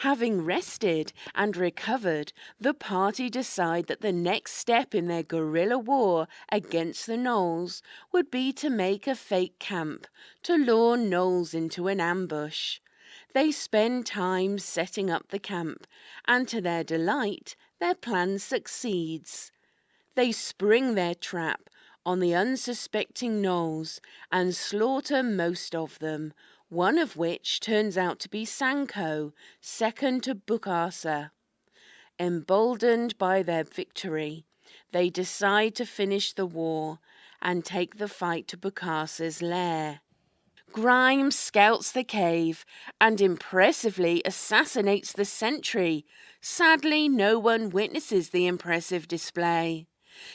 Having rested and recovered, the party decide that the next step in their guerrilla war against the gnolls would be to make a fake camp to lure gnolls into an ambush. They spend time setting up the camp, and to their delight, their plan succeeds. They spring their trap on the unsuspecting gnolls and slaughter most of them, one of which turns out to be Sanko, second to Bokassa. Emboldened by their victory, they decide to finish the war and take the fight to Bokassa's lair. Grimes scouts the cave and impressively assassinates the sentry. Sadly, no one witnesses the impressive display.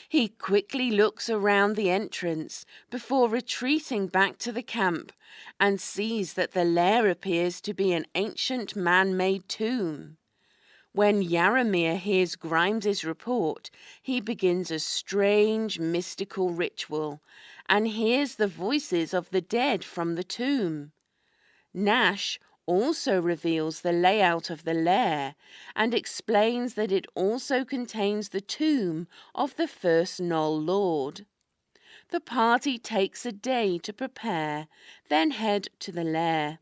He quickly looks around the entrance before retreating back to the camp and sees that the lair appears to be an ancient man-made tomb. When Yaramir hears Grimes's report, he begins a strange mystical ritual and hears the voices of the dead from the tomb. Nash also reveals the layout of the lair and explains that it also contains the tomb of the first Gnoll Lord. The party takes a day to prepare, then head to the lair.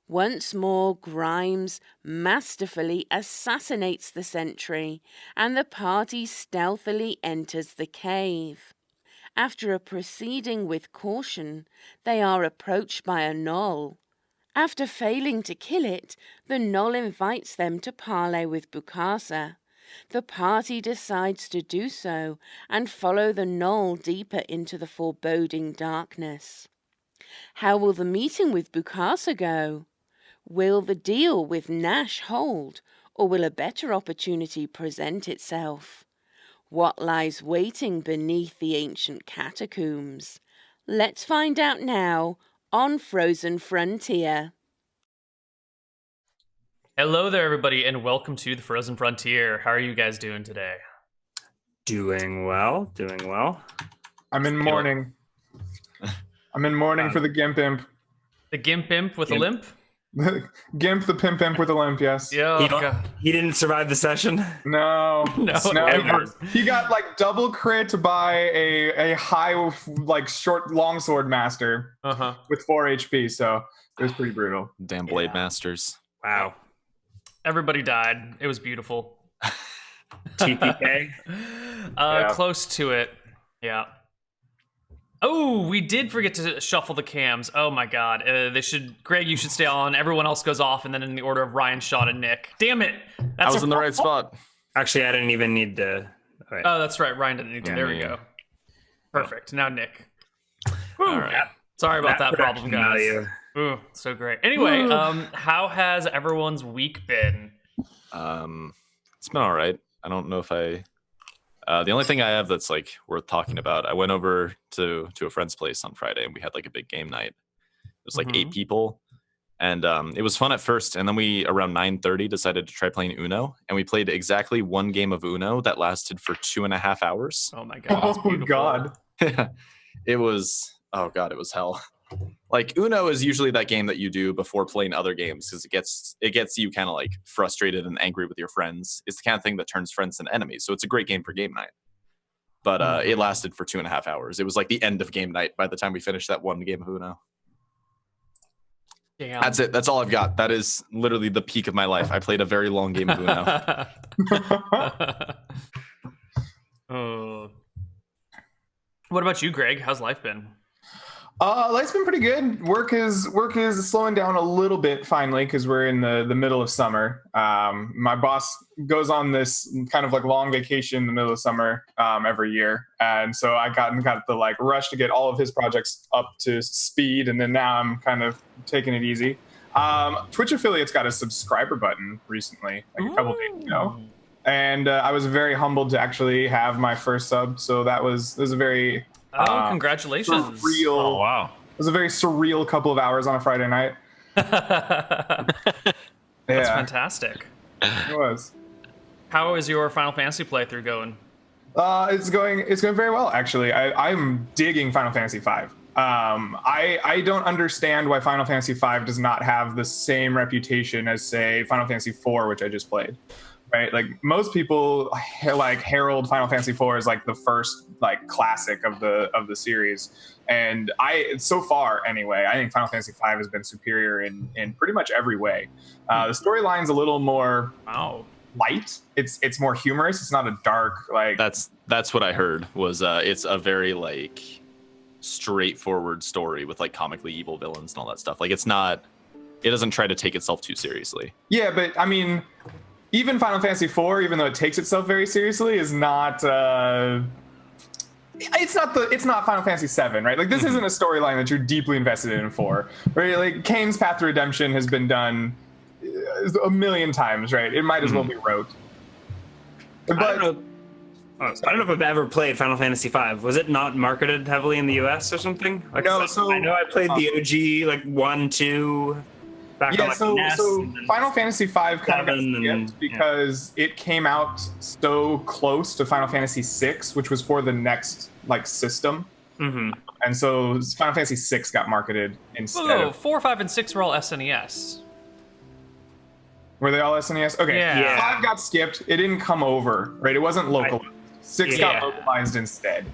Once more, Grimes masterfully assassinates the sentry, and the party stealthily enters the cave. After a proceeding with caution, they are approached by a Gnoll. After failing to kill it, the Gnoll invites them to parley with Bokassa. The party decides to do so and follow the Gnoll deeper into the foreboding darkness. How will the meeting with Bokassa go? Will the deal with Nash hold, or will a better opportunity present itself? What lies waiting beneath the ancient catacombs? Let's find out now on Frozen Frontier. Hello there, everybody, and welcome to the Frozen Frontier. How are you guys doing today? Doing well. I'm in mourning. I'm in mourning for the Gimp Imp. The Gimp Imp with a limp? Gimp the Pimp Imp with a limp, yes. He didn't survive the session? No. Ever. He got like double crit by a high, like short longsword master with 4 HP, so it was pretty brutal. Damn Blade Masters. Wow. Everybody died. It was beautiful. TPK? Close to it. Yeah. Oh, we did forget to shuffle the cams. Oh my god. Greg, you should stay on. Everyone else goes off, and then in the order of Ryan, Sean, and Nick. Damn it. I was in the right spot. Actually, I didn't even need to. Right. Oh, that's right. Ryan didn't need to. There we go. Perfect. Now Nick. All right. Sorry about that problem, guys. Ooh, so great. Anyway, how has everyone's week been? It's been all right. I don't know if the only thing I have that's like worth talking about, I went over to a friend's place on Friday and we had like a big game night. It was like 8 people, and it was fun at first, and then we around 9:30 decided to try playing Uno, and we played exactly one game of Uno that lasted for 2.5 hours. Oh my god. Oh god. It was hell. Like Uno is usually that game that you do before playing other games because it gets you kind of like frustrated and angry with your friends. It's the kind of thing that turns friends into enemies. So it's a great game for game night. But it lasted for 2.5 hours. It was like the end of game night by the time we finished that one game of Uno. Damn. That's it. That's all I've got. That is literally the peak of my life. I played a very long game of Uno. What about you, Greg? How's life been? Life's been pretty good. Work is slowing down a little bit finally because we're in the middle of summer. My boss goes on this kind of like long vacation in the middle of summer every year, and so I got the like rush to get all of his projects up to speed, and then now I'm kind of taking it easy. Twitch affiliates got a subscriber button recently, like a couple days ago, and I was very humbled to actually have my first sub. So that was a very congratulations. Surreal. Oh, wow. It was a very surreal couple of hours on a Friday night. That's fantastic. It was. How is your Final Fantasy playthrough going? It's going very well, actually. I'm digging Final Fantasy V. I don't understand why Final Fantasy V does not have the same reputation as, say, Final Fantasy IV, which I just played. Right, like most people like herald Final Fantasy IV as like the first like classic of the series, and so far anyway, I think Final Fantasy V has been superior in pretty much every way. The storyline's a little more light. It's more humorous. It's not a dark like. That's what I heard was it's a very like straightforward story with like comically evil villains and all that stuff. Like it doesn't try to take itself too seriously. Yeah, but I mean, even Final Fantasy IV, even though it takes itself very seriously, is not. It's not Final Fantasy VII, right? Like this isn't a storyline that you're deeply invested in 4. Right? Like Kane's Path to Redemption has been done a million times, right? It might as well be wrote. But I don't know if I've ever played Final Fantasy V. Was it not marketed heavily in the US or something? Like, no, I know I played the OG like 1, 2. So Final Fantasy V kind of got skipped because it came out so close to Final Fantasy VI, which was for the next like system, and so Final Fantasy VI got marketed instead. 4, 5, and 6 were all SNES. Were they all SNES? Okay, yeah. 5 got skipped. It didn't come over, right? It wasn't localized. 6 got localized instead.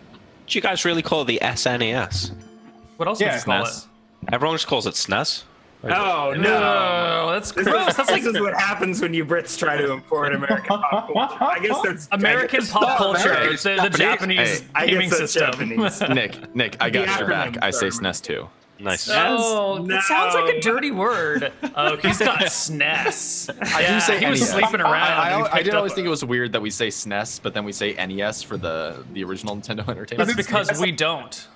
Do you guys really call it the SNES? What else would you call it? Everyone just calls it SNES. Oh No, that's gross. That's like this is what happens when you Brits try to import American pop culture. I guess that's American pop culture. The Japanese gaming system. Nick, I got your back. I say SNES too. Nice. Oh, that sounds like a dirty word. Oh, he's got SNES. I do say he was NES. sleeping around. I did always think it was weird that we say SNES, but then we say NES for the original Nintendo Entertainment. That's because we don't.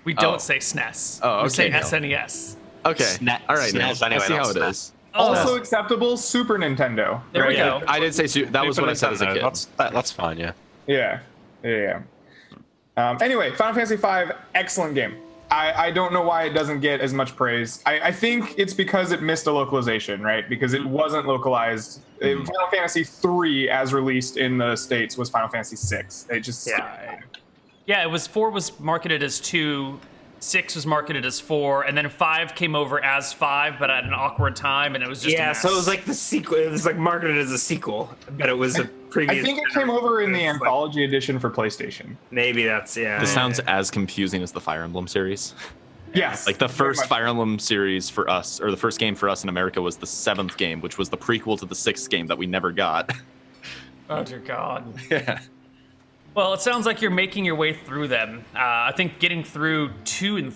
We don't say SNES. Oh, okay, we say Neal. SNES. Okay. All right, Neal. SNES anyway, I see how it SNES. is. Also acceptable, Super Nintendo. There we go. I did say that was what I said as a kid. That's fine, yeah. Yeah. Anyway, Final Fantasy V, excellent game. I don't know why it doesn't get as much praise. I think it's because it missed a localization, right? Because it wasn't localized. Final Fantasy III, as released in the States, was Final Fantasy VI. It just Yeah, it was 4 was marketed as 2, 6 was marketed as 4, and then 5 came over as 5, but at an awkward time, and it was just a mess. so it was like the sequel. It was like marketed as a sequel, but it was a previous. I think it came over in the Anthology Edition for PlayStation. Maybe that's This sounds as confusing as the Fire Emblem series. Yes. Like the first Fire Emblem series for us, or the first game for us in America was the 7th game, which was the prequel to the 6th game that we never got. Oh dear God. Yeah. Well, it sounds like you're making your way through them. I think getting through 2 and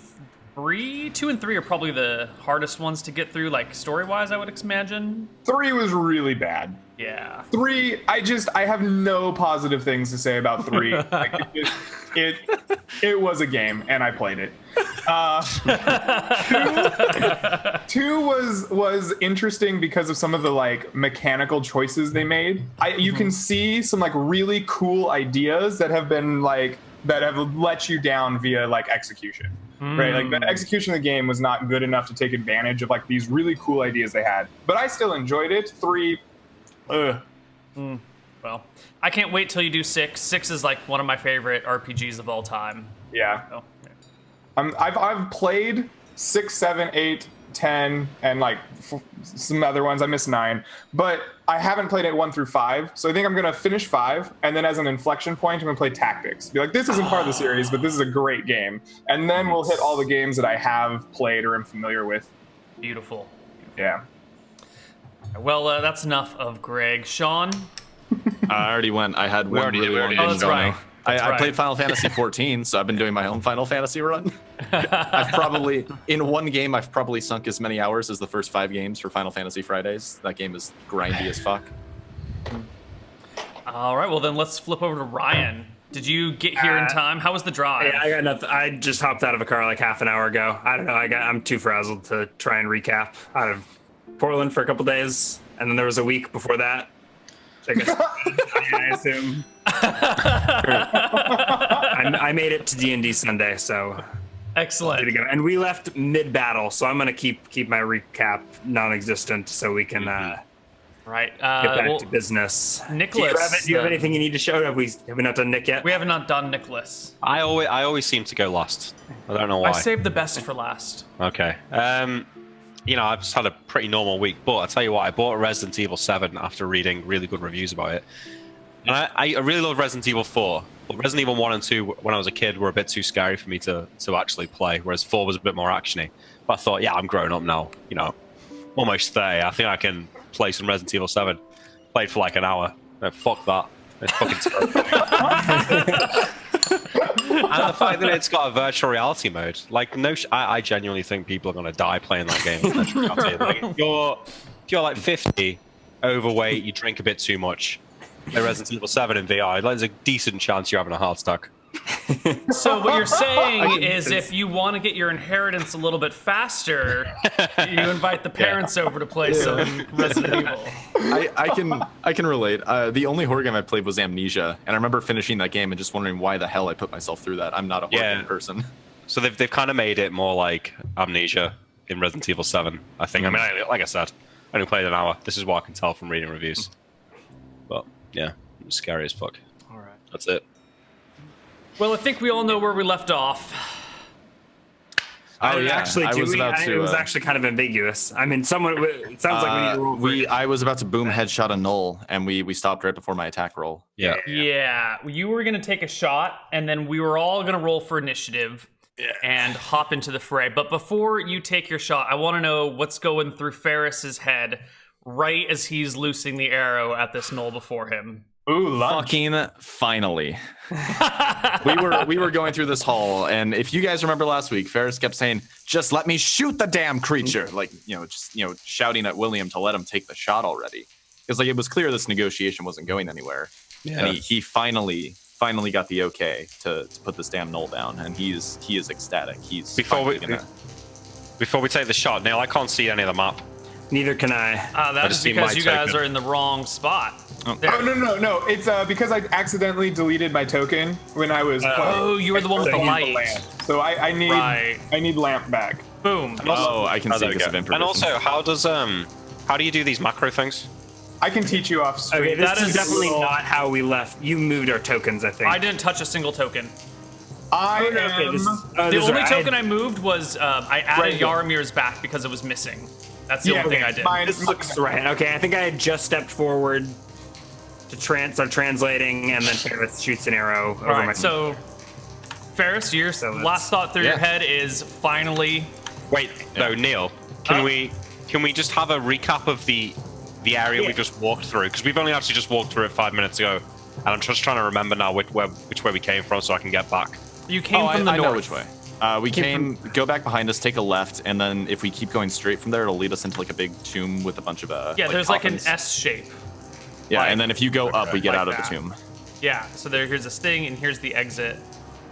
3 are probably the hardest ones to get through, like story-wise, I would imagine. 3 was really bad. Yeah. 3, I have no positive things to say about 3. Like, it was a game, and I played it. 2 was interesting because of some of the like mechanical choices they made. You can see some like really cool ideas that have been like that have let you down via like execution. Right, like the execution of the game was not good enough to take advantage of like these really cool ideas they had. But I still enjoyed it. 3, Well, I can't wait till you do 6. 6 is like one of my favorite RPGs of all time. yeah. So, I've played 6, 7, 8, 10, and like some other ones. I missed 9, but I haven't played it 1 through 5. So I think I'm gonna finish 5, and then as an inflection point, I'm gonna play Tactics. Be like, this isn't part of the series, but this is a great game. And then we'll hit all the games that I have played or am familiar with. Beautiful. Yeah. Well, that's enough of Greg. Sean? I already went. I had one really long Oh, game that's going right. now. I played Final Fantasy 14, so I've been doing my own Final Fantasy run. I've probably, in one game, I've probably sunk as many hours as the first 5 games for Final Fantasy Fridays. That game is grindy as fuck. All right, well then let's flip over to Ryan. Did you get here in time? How was the drive? Yeah, I got nothing. I just hopped out of a car like half an hour ago. I don't know. I'm too frazzled to try and recap. Out of Portland for a couple days, and then there was a week before that. I guess I assume. I made it to D&D Sunday, so Excellent. good to go. And we left mid-battle, so I'm gonna keep my recap non-existent so we can Right. Get back to business. Nicholas, Do you have anything you need to show? Have we not done Nick yet? We have not done Nicholas. I always seem to go last. I don't know why. I saved the best for last. Okay. I've just had a pretty normal week, but I tell you what, I bought Resident Evil 7 after reading really good reviews about it. And I really love Resident Evil 4. But Resident Evil 1 and 2, when I was a kid, were a bit too scary for me to actually play, whereas 4 was a bit more actiony. But I thought, yeah, I'm grown up now, almost 30. I think I can play some Resident Evil 7. Played for like an hour. No, fuck that. It's fucking terrifying. And the fact that it's got a virtual reality mode, like I genuinely think people are gonna die playing that game. With virtual reality. Like, if you're like 50, overweight, you drink a bit too much, play Resident Evil 7 in VR, there's a decent chance you're having a heart attack. So what you're saying is, if you want to get your inheritance a little bit faster, you invite the parents over to play some Resident Evil. I can relate. The only horror game I played was Amnesia, and I remember finishing that game and just wondering why the hell I put myself through that. I'm not a horror game person. So they've kind of made it more like Amnesia in Resident Evil 7, I think. I mean, like I said, I only played an hour. This is what I can tell from reading reviews. But yeah, it was scary as fuck. All right. That's it. Well, I think we all know where we left off. It was actually kind of ambiguous. I mean, it sounds like we need to roll for I was about to boom headshot a null, and we stopped right before my attack roll. Yeah, you were going to take a shot, and then we were all going to roll for initiative and hop into the fray. But before you take your shot, I want to know what's going through Ferris's head right as he's loosing the arrow at this null before him. Ooh, lunch. Fucking finally. we were going through this hall, and if you guys remember last week, Ferris kept saying, "Just let me shoot the damn creature," like shouting at William to let him take the shot already, because it was clear this negotiation wasn't going anywhere. And he finally got the okay to put this damn null down, and he is ecstatic. He's before we take the shot, Neal, I can't see any of the map. Neither can I. That's because you guys are in the wrong spot. Oh, no. It's because I accidentally deleted my token when I was playing. Oh, you were the one with the light. So I need lamp back. Boom. I can see this event. And also, how do you do these macro things? I can teach you off stream. Okay, this is definitely not how we left. You moved our tokens, I think. I didn't touch a single token. The only token I moved was I added Yaramir's back because it was missing. That's the only thing I did. This looks right. Okay, I think I had just stepped forward to start translating, and then Ferris shoots an arrow over my... So, Ferris, your last thought through your head is finally... Wait, no, Neal, can we just have a recap of the area we just walked through? Because we've only actually just walked through it 5 minutes ago, and I'm just trying to remember now which way we came from so I can get back. You came from the north. I know which way. Go back behind us, take a left, and then if we keep going straight from there, it'll lead us into a big tomb with a bunch of there's coffins. an S shape. Yeah, and then if you go up, we get out of the tomb. Yeah, so here's this thing, and here's the exit.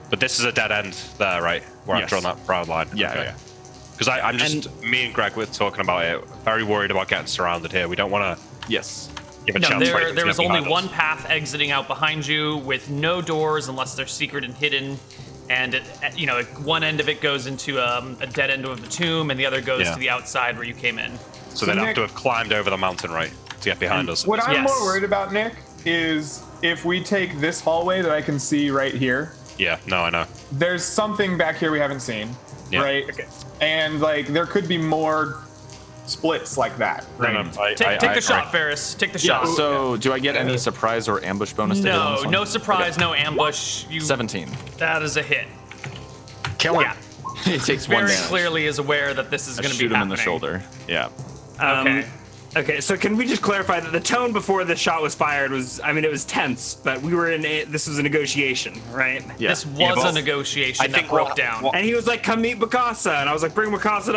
But this is a dead end there, right? Where I've drawn that brown line. Yeah. Because me and Greg were talking about it, very worried about getting surrounded here. We don't want to give a chance. There was only one path exiting out behind you with no doors unless they're secret and hidden. And one end of it goes into a dead end of the tomb, and the other goes to the outside where you came in. So they'd have to have climbed over the mountain, right, to get behind us. What I'm more worried about, Nick, is if we take this hallway that I can see right here. Yeah, no, I know. There's something back here we haven't seen, right? Okay. And there could be more splits like that. Right? Take the shot, Ferris. Take the shot. So, do I get any surprise or ambush bonus? No surprise, no ambush. 17. That is a hit. Kill him. He takes one damage. Very clearly is aware that this is going to be happening. Shoot him in the shoulder. Yeah. Okay, so can we just clarify that the tone before the shot was fired was, it was tense, but we were this was a negotiation, right? Yeah. This was a negotiation that broke down. And he was like, "Come meet Bokassa," and I was like, "Bring Bokassa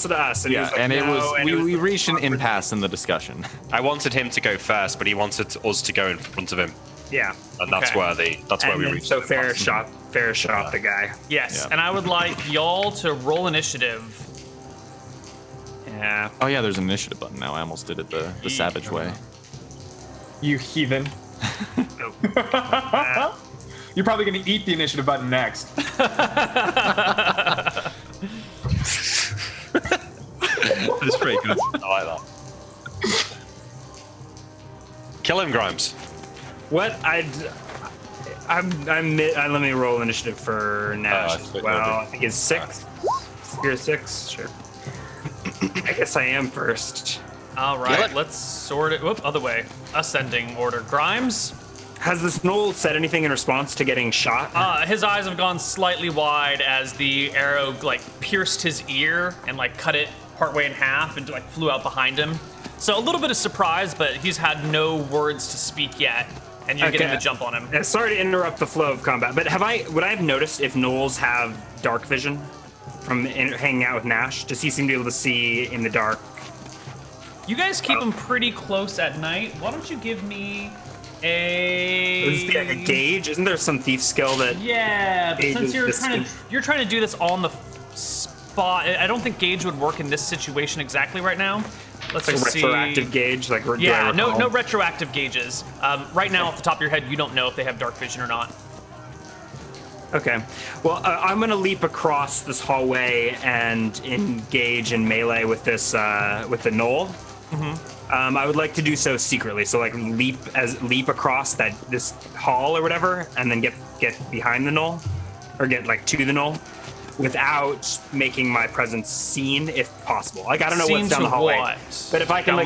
to us." And he was like, and no, we reached an impasse in the discussion. I wanted him to go first, but he wanted us to go in front of him. Yeah. And that's where we reached. So Ferris shot the guy. Yes, and I would like y'all to roll initiative. Yeah. Oh yeah, there's an initiative button now. I almost did it the savage way. You heathen. You're probably going to eat the initiative button next. It's pretty good. I like that. kill him, Grimes. What? Let me roll initiative for Nash as well. I think it's 6. You're 6, sure. I guess I am first. All right, let's sort it. Whoop, other way. Ascending order. Grimes. Has this Knoll said anything in response to getting shot? His eyes have gone slightly wide as the arrow like pierced his ear and like cut it partway in half and like flew out behind him. So a little bit of surprise, but he's had no words to speak yet, and you're getting the jump on him. Sorry to interrupt the flow of combat, but would I have noticed if Knolls have dark vision from hanging out with Nash? Does he seem to be able to see in the dark? You guys keep him pretty close at night. Why don't you give me Is there like a gauge? Isn't there some thief skill that? Yeah, but since you're trying to do this on the spot, I don't think gauge would work in this situation exactly right now. Let's like just retroactive gauge, like yeah, no retroactive gauges. Right now, off the top of your head, you don't know if they have dark vision or not. Okay, well, I'm gonna leap across this hallway and engage in melee with this with the Knoll. I would like to do so secretly, so like leap across this hall or whatever, and then get behind the Knoll, or get like to the Knoll, without making my presence seen, if possible. Like I don't know what's down the hallway, but if I can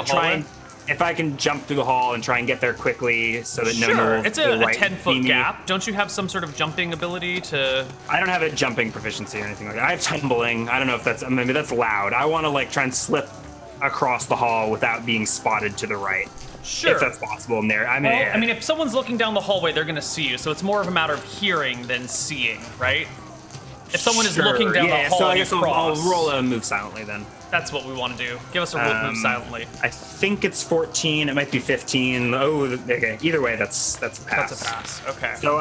if I can jump through the hall and try and get there quickly, so that no Knoll. It's a 10-foot gap. Don't you have some sort of jumping ability to? I don't have a jumping proficiency or anything like that. I have tumbling. I don't know if that's maybe that's loud. I want to like try and slip across the hall without being spotted to the right. Sure. If that's possible in there. I mean, if someone's looking down the hallway, they're going to see you, so it's more of a matter of hearing than seeing, right? If someone is looking down the hall, so I guess I'll roll a move silently then. That's what we want to do. Give us a move silently. I think it's 14. It might be 15. Oh, okay. Either way, that's a pass. That's a pass. Okay. So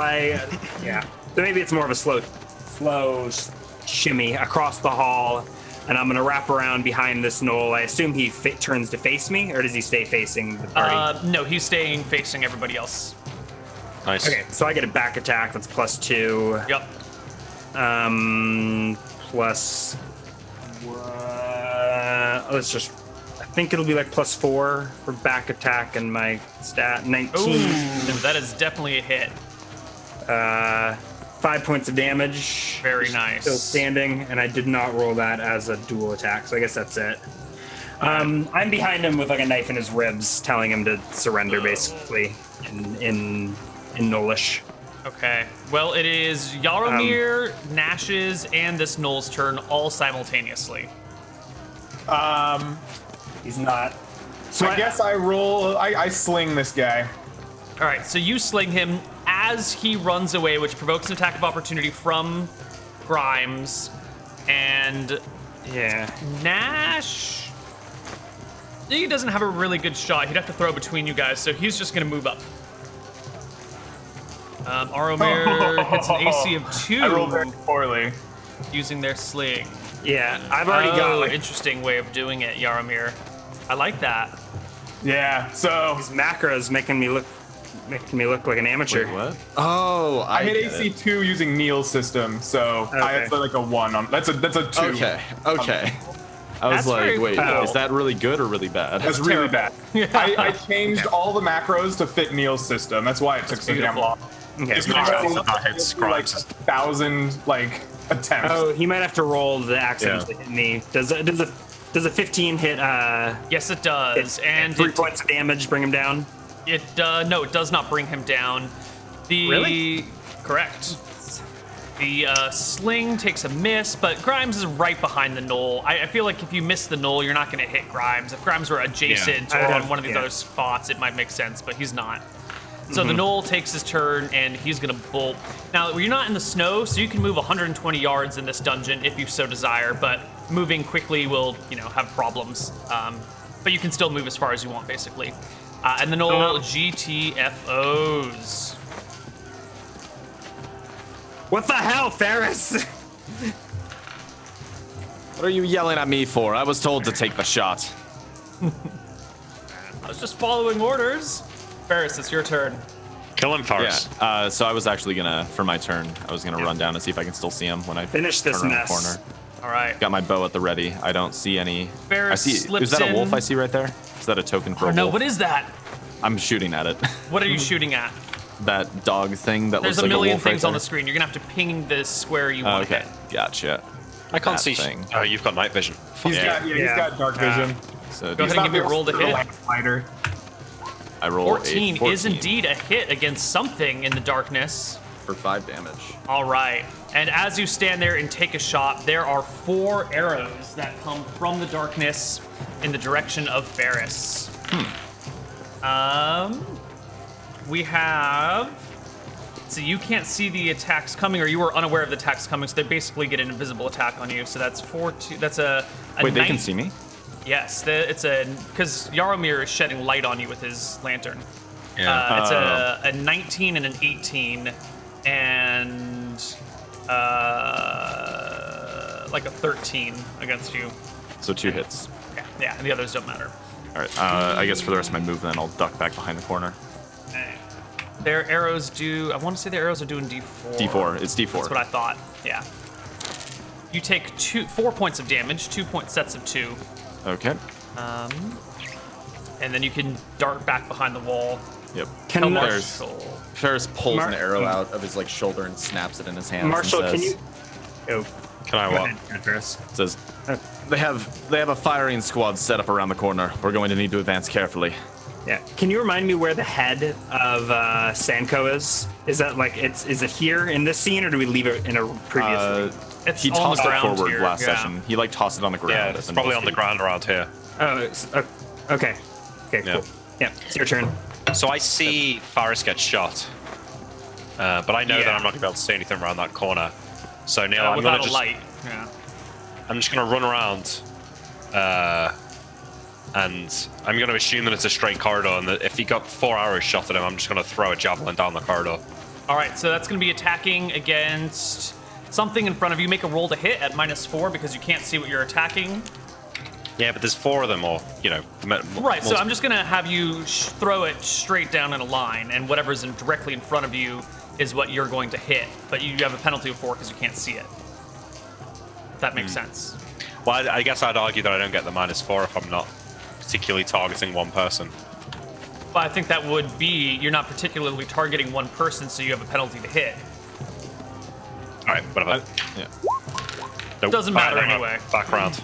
So maybe it's more of a slow shimmy across the hall. And I'm gonna wrap around behind this Knoll. I assume he turns to face me, or does he stay facing the party? No, he's staying facing everybody else. Nice. Okay, so I get a back attack. That's +2. Yep. Plus. Let's just. I think it'll be like +4 for back attack and my stat 19. Ooh, that is definitely a hit. 5 points of damage. Very nice. Still standing, and I did not roll that as a dual attack, so I guess that's it. I'm behind him with like a knife in his ribs, telling him to surrender, basically, in Knollish. Okay. Well, it is Yaromir, Nash's, and this Knoll's turn all simultaneously. He's not. So I guess I sling this guy. All right, so you sling him as he runs away, which provokes an attack of opportunity from Grimes. And Nash, he doesn't have a really good shot. He'd have to throw between you guys, so he's just going to move up. Aromir hits an AC of 2. I rolled very poorly. Using their sling. Yeah, I've already got like interesting way of doing it, Yaromir. I like that. Yeah, so these macros making me look like an amateur. Wait, what? Oh, I hit AC 2 using Neal's system, so I have like a 1 on. That's a 2. Okay. I was like, wait, is that really good or really bad? That's really bad. I changed all the macros to fit Neal's system. That's why it took so damn long. Okay. It's like 1,000 attempts. Oh, he might have to roll the accidentally hit me. Does a 15 hit? Yes, it does. And 3 points of damage bring him down. No, it does not bring him down. Really? Correct. The sling takes a miss, but Grimes is right behind the Knoll. I feel like if you miss the Knoll, you're not going to hit Grimes. If Grimes were adjacent or on one of these other spots, it might make sense, but he's not. So the Knoll takes his turn, and he's going to bolt. Now, you're not in the snow, so you can move 120 yards in this dungeon if you so desire, but moving quickly will, have problems. But you can still move as far as you want, basically. And the Knoll GTFOs. What the hell, Ferris? What are you yelling at me for? I was told to take the shot. I was just following orders. Ferris, it's your turn. Kill him, Ferris. Yeah. So I was actually for my turn, I was gonna run down and see if I can still see him when I finish this turn around mess. the corner. All right. Got my bow at the ready. I don't see any. Ferris I see. slips Is that a wolf in. I see right there? Is that a token for a wolf? No, what is that? I'm shooting at it. What are you shooting at? That dog thing that There's looks like a million wolf right things on there. the screen. You're gonna have to ping the square you want to Okay, hit. gotcha. I can't That see. thing. Oh, you've got night vision. He's got dark vision. So Go ahead and give me a roll to hit. Like fighter. I roll 14 a 14 is indeed a hit against something in the darkness. for 5 damage. All right. And as you stand there and take a shot, there are 4 arrows that come from the darkness in the direction of Ferris. We have. So you can't see the attacks coming, or you were unaware of the attacks coming. So they basically get an invisible attack on you. So that's 4-2. That's a Wait, they can see me? Yes, it's because Jaromir is shedding light on you with his lantern. Yeah. It's a 19 and an 18, and like a 13 against you. So 2 hits. Yeah, and the others don't matter. All right. I guess for the rest of my move, then I'll duck back behind the corner. Okay. Their arrows do. I want to say their arrows are doing D4. D4. It's D4. That's what I thought. Yeah. You take 4 points of damage, 2 sets of 2. Okay. And then you can dart back behind the wall. Yep. Can Ferris pulls Mar- an arrow out of his like shoulder and snaps it in his hand. Marshall, and can says, you? Oh, Can I go what? ahead, Ferris. Says, they have a firing squad set up around the corner. We're going to need to advance carefully. Yeah. Can you remind me where the head of Sanko is? Is that like is it here in this scene, or do we leave it in a previous? Scene? It's He on the tossed it ground forward here, last yeah. session. He like tossed it on the ground. Yeah, as it's an probably on the investigate. ground around here. Oh, okay. Okay, Yeah. cool. Yeah, it's your turn. So I see Faris get shot, but I know that I'm not gonna be able to see anything around that corner. So Neal, I'm without gonna a just light. Yeah. I'm just gonna run around, and I'm gonna assume that it's a straight corridor, and that if he got 4 arrows shot at him, I'm just gonna throw a javelin down the corridor. All right, so that's going to be attacking against something in front of you. Make a roll to hit at -4 because you can't see what you're attacking. Yeah, but there's 4 of them, or Right, so I'm just going to have you throw it straight down in a line, and whatever's directly in front of you is what you're going to hit. But you have a penalty of 4 because you can't see it. If that makes sense. Well, I guess I'd argue that I don't get the -4 if I'm not particularly targeting one person. But I think that would be you're not particularly targeting one person, so you have a penalty to hit. All right, whatever. Yeah. Nope. Doesn't All right, matter never mind. anyway. Back around.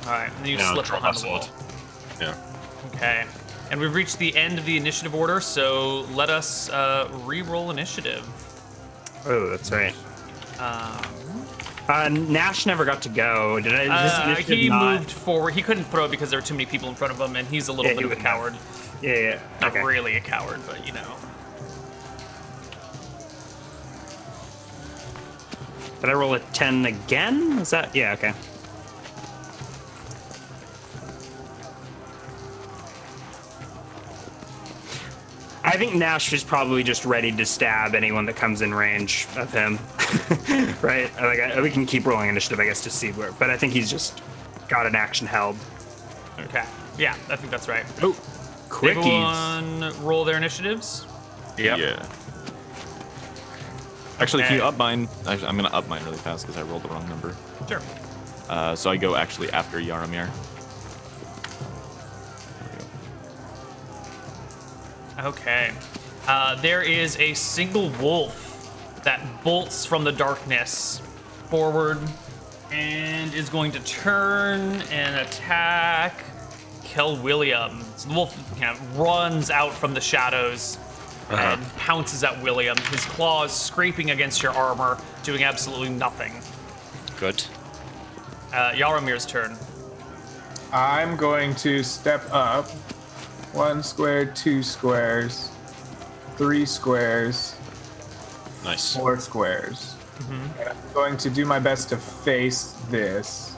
All right, and then you Yeah, slip drop my behind the wall. sword. Yeah. Okay. And we've reached the end of the initiative order, so let us re-roll initiative. Oh, that's right. Nash never got to go. Did I? His initiative He not- moved forward. He couldn't throw because there were too many people in front of him, and he's a little Yeah, bit he of a wouldn't have. coward. Yeah. Not Okay. really a coward, but you know. Did I roll a 10 again? Is that? Yeah. Okay. I think Nash is probably just ready to stab anyone that comes in range of him, right? We can keep rolling initiative, I guess, to see where. But I think he's just got an action held. Okay. Yeah, I think that's right. Oh, quickies! Everyone roll their initiatives. Yep. Yeah. Actually, Okay. can you up mine? I'm gonna up mine really fast because I rolled the wrong number. Sure. So I go actually after Jaromir. Okay. There is a single wolf that bolts from the darkness forward and is going to turn and attack Kel William. So the wolf runs out from the shadows and pounces at William, his claws scraping against your armor, doing absolutely nothing. Good. Yaromir's turn. I'm going to step up 1 square, 2 squares, 3 squares, Nice. 4 squares. And I'm going to do my best to face this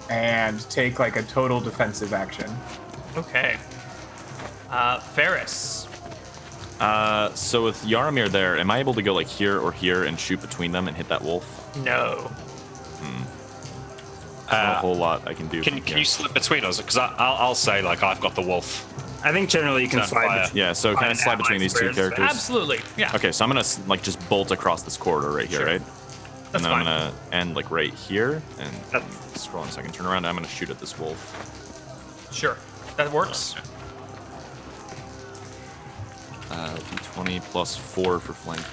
and take like a total defensive action. Okay. Ferris. So with Jaromir there, am I able to go like here or here and shoot between them and hit that wolf? No. Not a whole lot I can do. Can from here. you slip between us? Because I'll say like I've got the wolf. I think generally you can Stand slide. fire. between- Yeah, so can I Fine, slide between these two squares. characters? Absolutely. Yeah. Okay, so I'm gonna like just bolt across this corridor right here, Sure. right? That's and then fine. I'm gonna end like right here and That's- scrolling so I can turn around. And I'm gonna shoot at this wolf. Sure. That works. D20 plus 4 for flanking.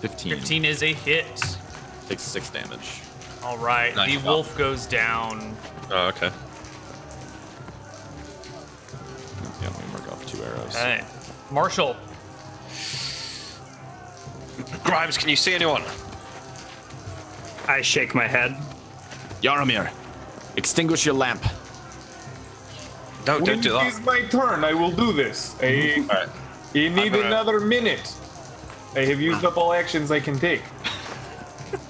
15. 15 is a hit. Takes 6 damage. All right, Nice the job. wolf goes down. Oh, okay. Yeah, let me mark off 2 arrows. Okay. Marshall. Grimes, can you see anyone? I shake my head. Yaramir, extinguish your lamp. No, When don't do it that. is my turn, I will do this. You Alright. need gonna- another minute. I have used up all actions I can take.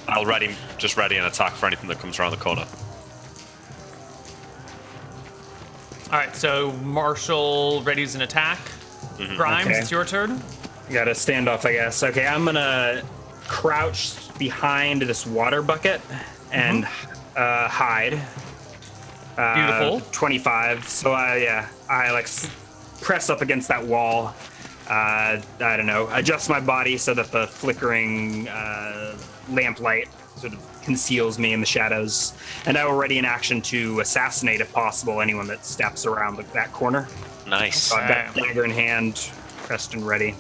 I'll ready an attack for anything that comes around the corner. All right, so Marshall readies an attack. Grimes, Okay. it's your turn. Got a standoff, I guess. Okay, I'm gonna crouch behind this water bucket and hide. Beautiful. 25. So I like press up against that wall. I don't know. Adjust my body so that the flickering lamplight sort of conceals me in the shadows, and I will ready an action to assassinate, if possible, anyone that steps around that corner. Nice. So I've got dagger in hand, pressed and ready.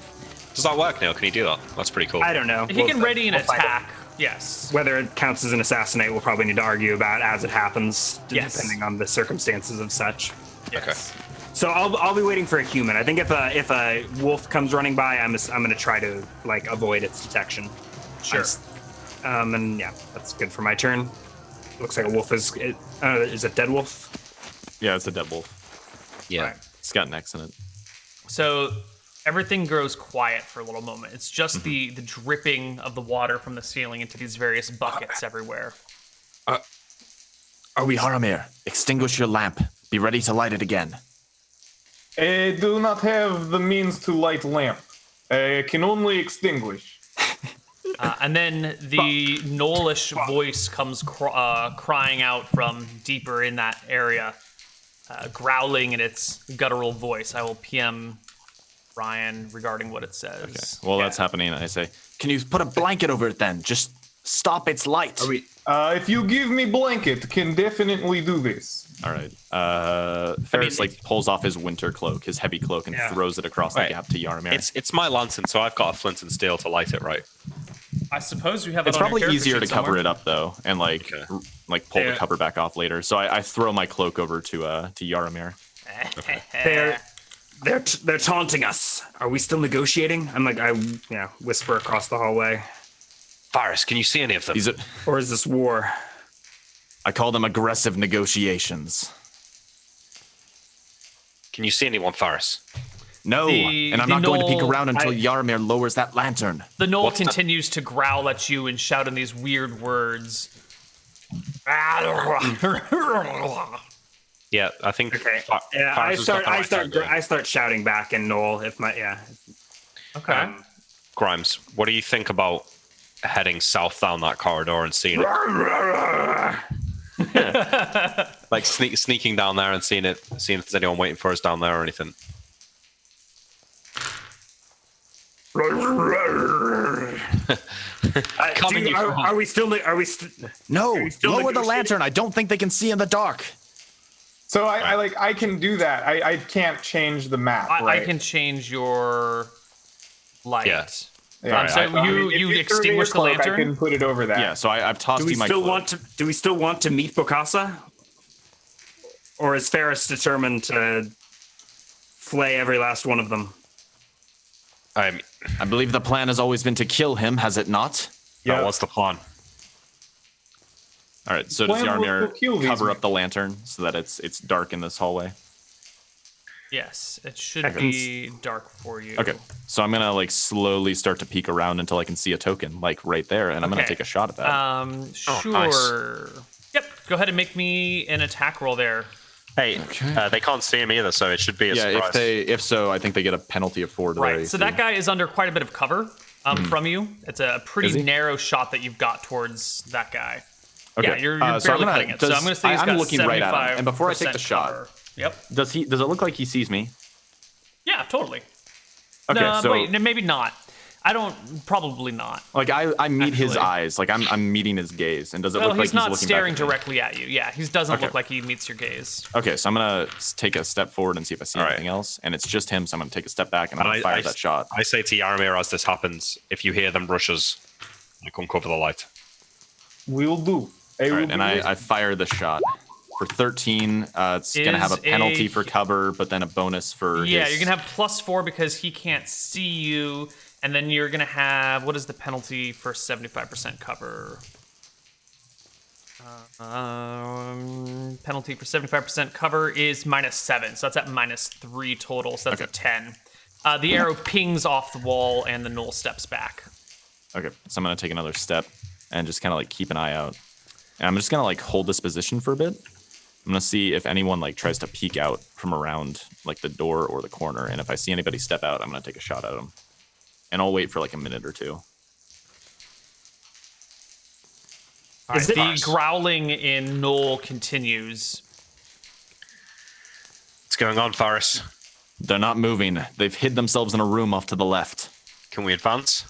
Does that work, Neal? Can you do that? That's pretty cool. I don't know. He can ready an we'll find out. attack. Yes. Whether it counts as an assassinate, we'll probably need to argue about as it happens, Yes. depending on the circumstances of such. Yes. So I'll be waiting for a human. I think if a wolf comes running by, I'm gonna try to like avoid its detection. Sure. And yeah, that's good for my turn. Looks like a wolf is it dead wolf? Yeah, it's a dead wolf. Yeah. Right. It's got necks in it. So everything grows quiet for a little moment. It's just the dripping of the water from the ceiling into these various buckets everywhere. Are we Yaramir? Extinguish your lamp. Be ready to light it again. I do not have the means to light lamp. I can only extinguish. And then the Knowlish voice comes crying out from deeper in that area, growling in its guttural voice. I will PM Ryan regarding what it says. Okay. Well, that's happening. I say, can you put a blanket over it then? Just stop its light. If you give me blanket, can definitely do this. All right. Ferris pulls off his winter cloak, his heavy cloak, and throws it across the Right. gap to Yaramir. It's my lantern, so I've got a flint and steel to light it, right? I suppose you have it It's on your probably character easier to sheet cover somewhere. it up though, and pull the cover back off later. So I throw my cloak over to Yaramir. They're taunting us. Are we still negotiating? I'm like I whisper across the hallway. Faris, can you see any of them? Or is this war? I call them aggressive negotiations. Can you see anyone, Faris? No, and I'm the not going to peek Knoll- around until Yaramir lowers that lantern. The Knoll What's that? continues to growl at you and shout in these weird words. Yeah, I think. Okay. Faris I has got start the right I start shouting back in Knoll if my Okay. Grimes, what do you think about heading south down that corridor and seeing it? Like sneaking down there and seeing if there's anyone waiting for us down there or anything. Are we still? No, still lower the negotiating? lantern. I don't think they can see in the dark. So I can do that. I can't change the map, I right? can change your light. Yeah. Yeah. So I mean, if you threw me extinguish a the cloak, lantern? I can put it over that. Yeah, so I've tossed you my cloak. Do we still want to meet Bokassa? Or is Ferris determined to flay every last one of them? I believe the plan has always been to kill him, has it not? Yeah. What's the plan? All right, so does Plan was Yaramir to kill these cover men. up the lantern so that it's dark in this hallway? Yes, it should be dark for you. Okay, so I'm gonna slowly start to peek around until I can see a token, right there, and I'm gonna Okay. take a shot at that. Sure. nice. Yep. Go ahead and make me an attack roll there. Hey, they can't see him either, so it should be a yeah, surprise. if so, I think they get a penalty of 4 to their Right. So that guy is under quite a bit of cover from you. It's a Is pretty he? narrow shot that you've got towards that guy. Okay. Yeah, you're so I'm barely gonna- cutting it. So I'm going to say he's I'm got looking right at him, and before I take the 75% shot, cover. Yep. does it look like he sees me? Yeah, totally. Okay, No, so wait, maybe not. Probably not. Like I meet his Actually. eyes. Like I'm meeting his gaze. And does it Well, look like he's he's not looking staring back at me? directly at you. Yeah, he doesn't Okay. look like he meets your gaze. Okay, so I'm gonna take a step forward and see if I see All right. anything else. And it's just him, so I'm gonna take a step back and I'm gonna fire that shot. I say to Yaramir as this happens, if you hear them rushes, like uncover the light. We'll do. All right, and I fire the shot. For 13, it's going to have a penalty for cover, but then a bonus for Yeah, his... you're going to have +4 because he can't see you, and then you're going to have... What is the penalty for 75% cover? Penalty for 75% cover is -7, so that's at -3 total, so that's a 10. The arrow pings off the wall, and the gnoll steps back. Okay, so I'm going to take another step and just kind of like keep an eye out. And I'm just going to like hold this position for a bit. I'm going to see if anyone like tries to peek out from around like the door or the corner. And if I see anybody step out, I'm going to take a shot at them. And I'll wait for like a minute or two. The growling in gnoll continues. What's going on, Faris? They're not moving. They've hid themselves in a room off to the left. Can we advance?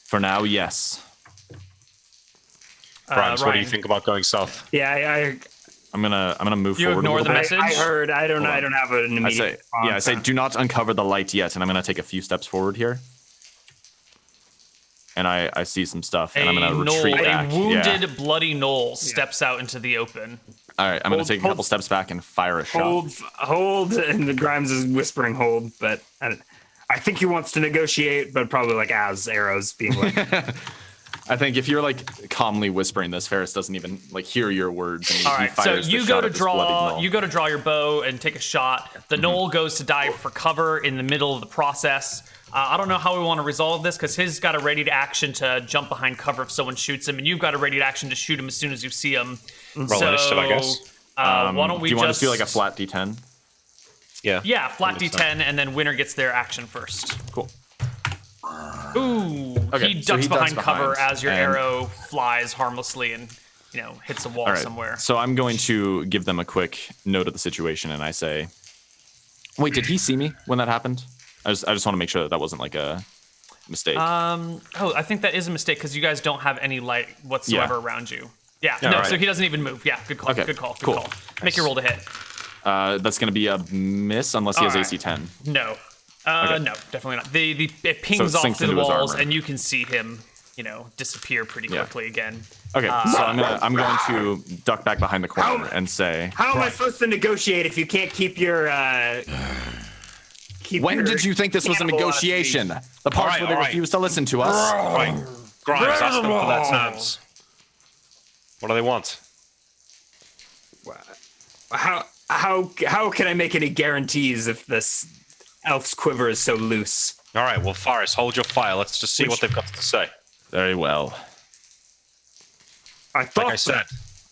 For now, yes. Grimes, what do Ryan. you think about going south? Yeah, I'm gonna move You forward. ignore a the little bit. message? I heard. I don't have an immediate. I say do not uncover the light yet, and I'm gonna take a few steps forward here. And I see some stuff, and I'm gonna retreat back. A wounded, bloody gnoll steps out into the open. All right, I'm gonna take a couple steps back and fire a shot. Hold, and the Grimes is whispering hold, but I think he wants to negotiate, but probably like as arrows being like. I think if you're like calmly whispering this, Ferris doesn't even like hear your words. And All he right, so fires the you shot go at to this bloody draw. gnoll. You go to draw your bow and take a shot. The gnoll goes to dive for cover in the middle of the process. I don't know how we want to resolve this because he's got a ready to action to jump behind cover if someone shoots him, and you've got a ready to action to shoot him as soon as you see him. Roll initiative, I guess. Why don't we do you want just to do like a flat D10? Yeah. Yeah, flat D10, and then winner gets their action first. Cool. Ooh, Okay, he so ducks he behind ducks cover behind, as your and- arrow flies harmlessly and hits a wall All right. somewhere. So I'm going to give them a quick note of the situation, and I say, "Wait, did he see me when that happened? I just want to make sure that wasn't like a mistake." I think that is a mistake because you guys don't have any light whatsoever around you. Yeah, no, right. so he doesn't even move. Yeah, good call. Okay, Good call. Good cool. call. Make your roll to hit. That's going to be a miss unless he has All right. AC 10. No. Okay. No, definitely not. It pings it off sinks through the into his walls, armor. and you can see him, disappear pretty Yeah. quickly again. Okay, so I'm going to duck back behind the corner and say, How am I supposed to negotiate if you can't keep your? "When did you think this was a cannibal negotiation? The parts right, where they all right. refused to listen to us." Right. Grimes, ask them for their terms. What do they want? How can I make any guarantees if this elf's quiver is so loose? All right, well, Faris, hold your fire. Let's just see what they've got to say. Very well. I thought Like I said,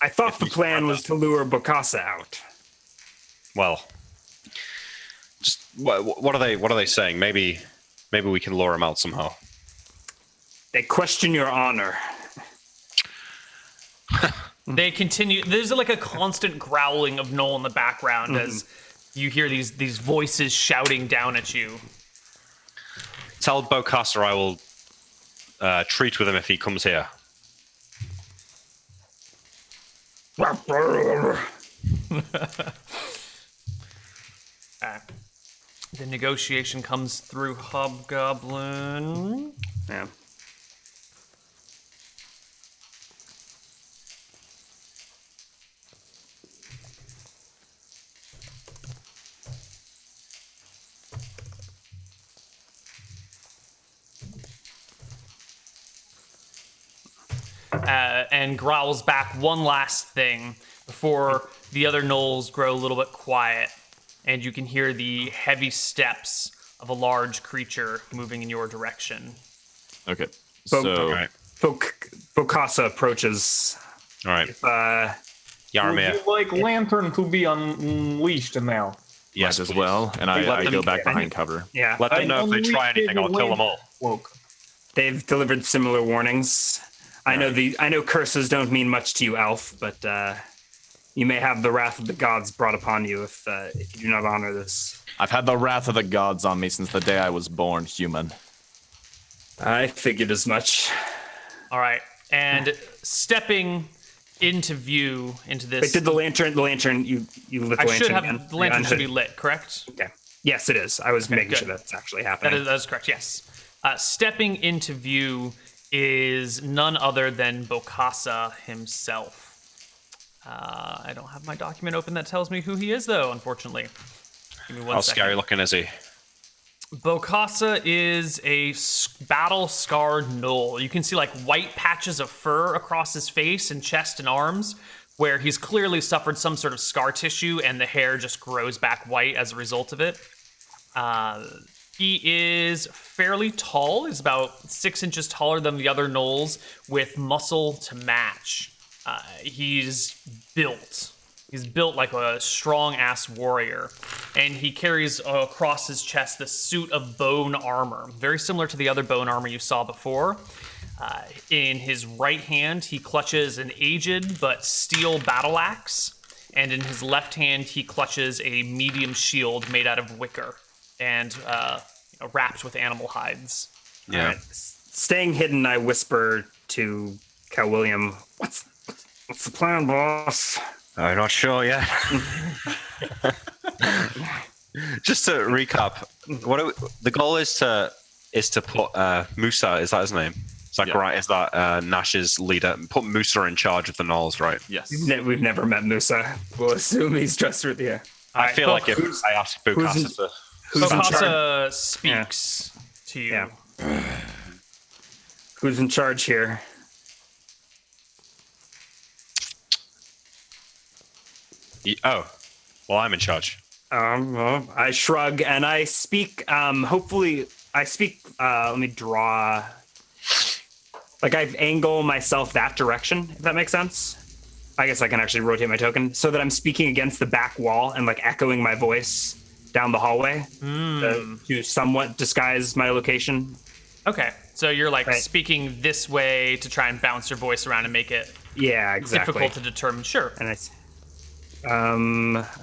I thought the we plan spread was to lure Bokassa out. well, just what are they saying? Maybe we can lure him out somehow. They question your honor. They continue. There's like a constant growling of Noel in the background as you hear these voices shouting down at you. Tell Bokassa I will treat with him if he comes here. The negotiation comes through Hobgoblin. Yeah. And growls back one last thing before the other gnolls grow a little bit quiet, and you can hear the heavy steps of a large creature moving in your direction. Okay, So- so All right. Bokassa approaches. All right. Uh, Yaramir. Would you like Lantern to be unleashed now? Yes, as please. well, and Let I them go back get- behind cover. yeah. Let them know if they try anything. I'll kill them all. Woke. They've delivered similar warnings. I know curses don't mean much to you, Elf, but you may have the wrath of the gods brought upon you if you do not honor this. I've had the wrath of the gods on me since the day I was born, human. I figured as much. All right, and stepping into view into this. Wait, did the lantern you lit the I lantern should have again? the lantern Yeah, should be lit, correct? Okay. Yes, it is. I was making good. sure that's actually happening. That is correct. Yes. Stepping into view is none other than Bokassa himself. I don't have my document open that tells me who he is, though. Unfortunately. Give me one How second. scary looking is he? Bokassa is a battle-scarred gnoll. You can see like white patches of fur across his face and chest and arms, where he's clearly suffered some sort of scar tissue, and the hair just grows back white as a result of it. He is fairly tall. He's about 6 inches taller than the other gnolls, with muscle to match. He's built. He's built like a strong-ass warrior, and he carries across his chest the suit of bone armor, very similar to the other bone armor you saw before. In his right hand, he clutches an aged but steel battle axe, and in his left hand, he clutches a medium shield made out of wicker and wrapped with animal hides. Yeah. All right. Staying hidden, I whisper to Cal William, What's the plan, boss? I'm not sure yet. Just to recap, the goal is to put Musa. Is that his name? Is that right? Is that Nash's leader? Put Musa in charge of the gnolls, right? Yes. We've never met Musa. We'll assume he's trustworthy. Yeah. I feel like if I ask Bokassa to... Bokassa speaks to you. Yeah. Who's in charge here? Well, I'm in charge. Well, I shrug and I speak. Hopefully, I speak. Let me draw. Like I angle myself that direction. If that makes sense. I guess I can actually rotate my token so that I'm speaking against the back wall and like echoing my voice down the hallway to somewhat disguise my location. Okay, so you're like speaking this way to try and bounce your voice around and make it exactly difficult to determine. Sure. And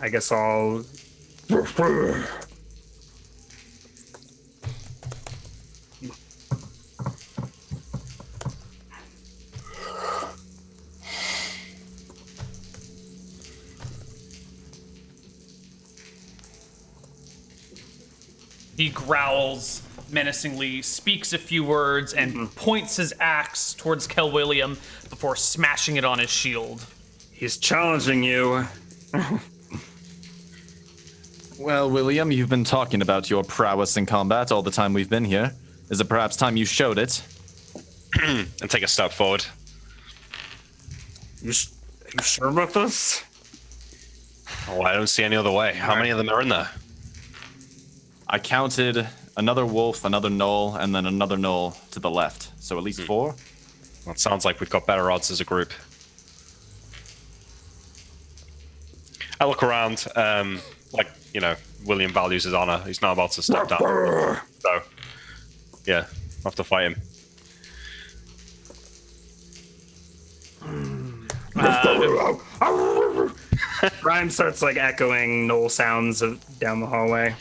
I guess I'll. He growls menacingly, speaks a few words, and points his axe towards Kel William before smashing it on his shield. He's challenging you. Well, William, you've been talking about your prowess in combat all the time we've been here. Is it perhaps time you showed it? And take a step forward. You sure about this? Oh, I don't see any other way. How many of them are in there? I counted another wolf, another gnoll, and then another gnoll to the left. So at least 4. Well, it sounds like we've got better odds as a group. I look around, William values his honor. He's not about to step down. So, yeah, I'll have to fight him. Rhyme starts like echoing gnoll sounds down the hallway.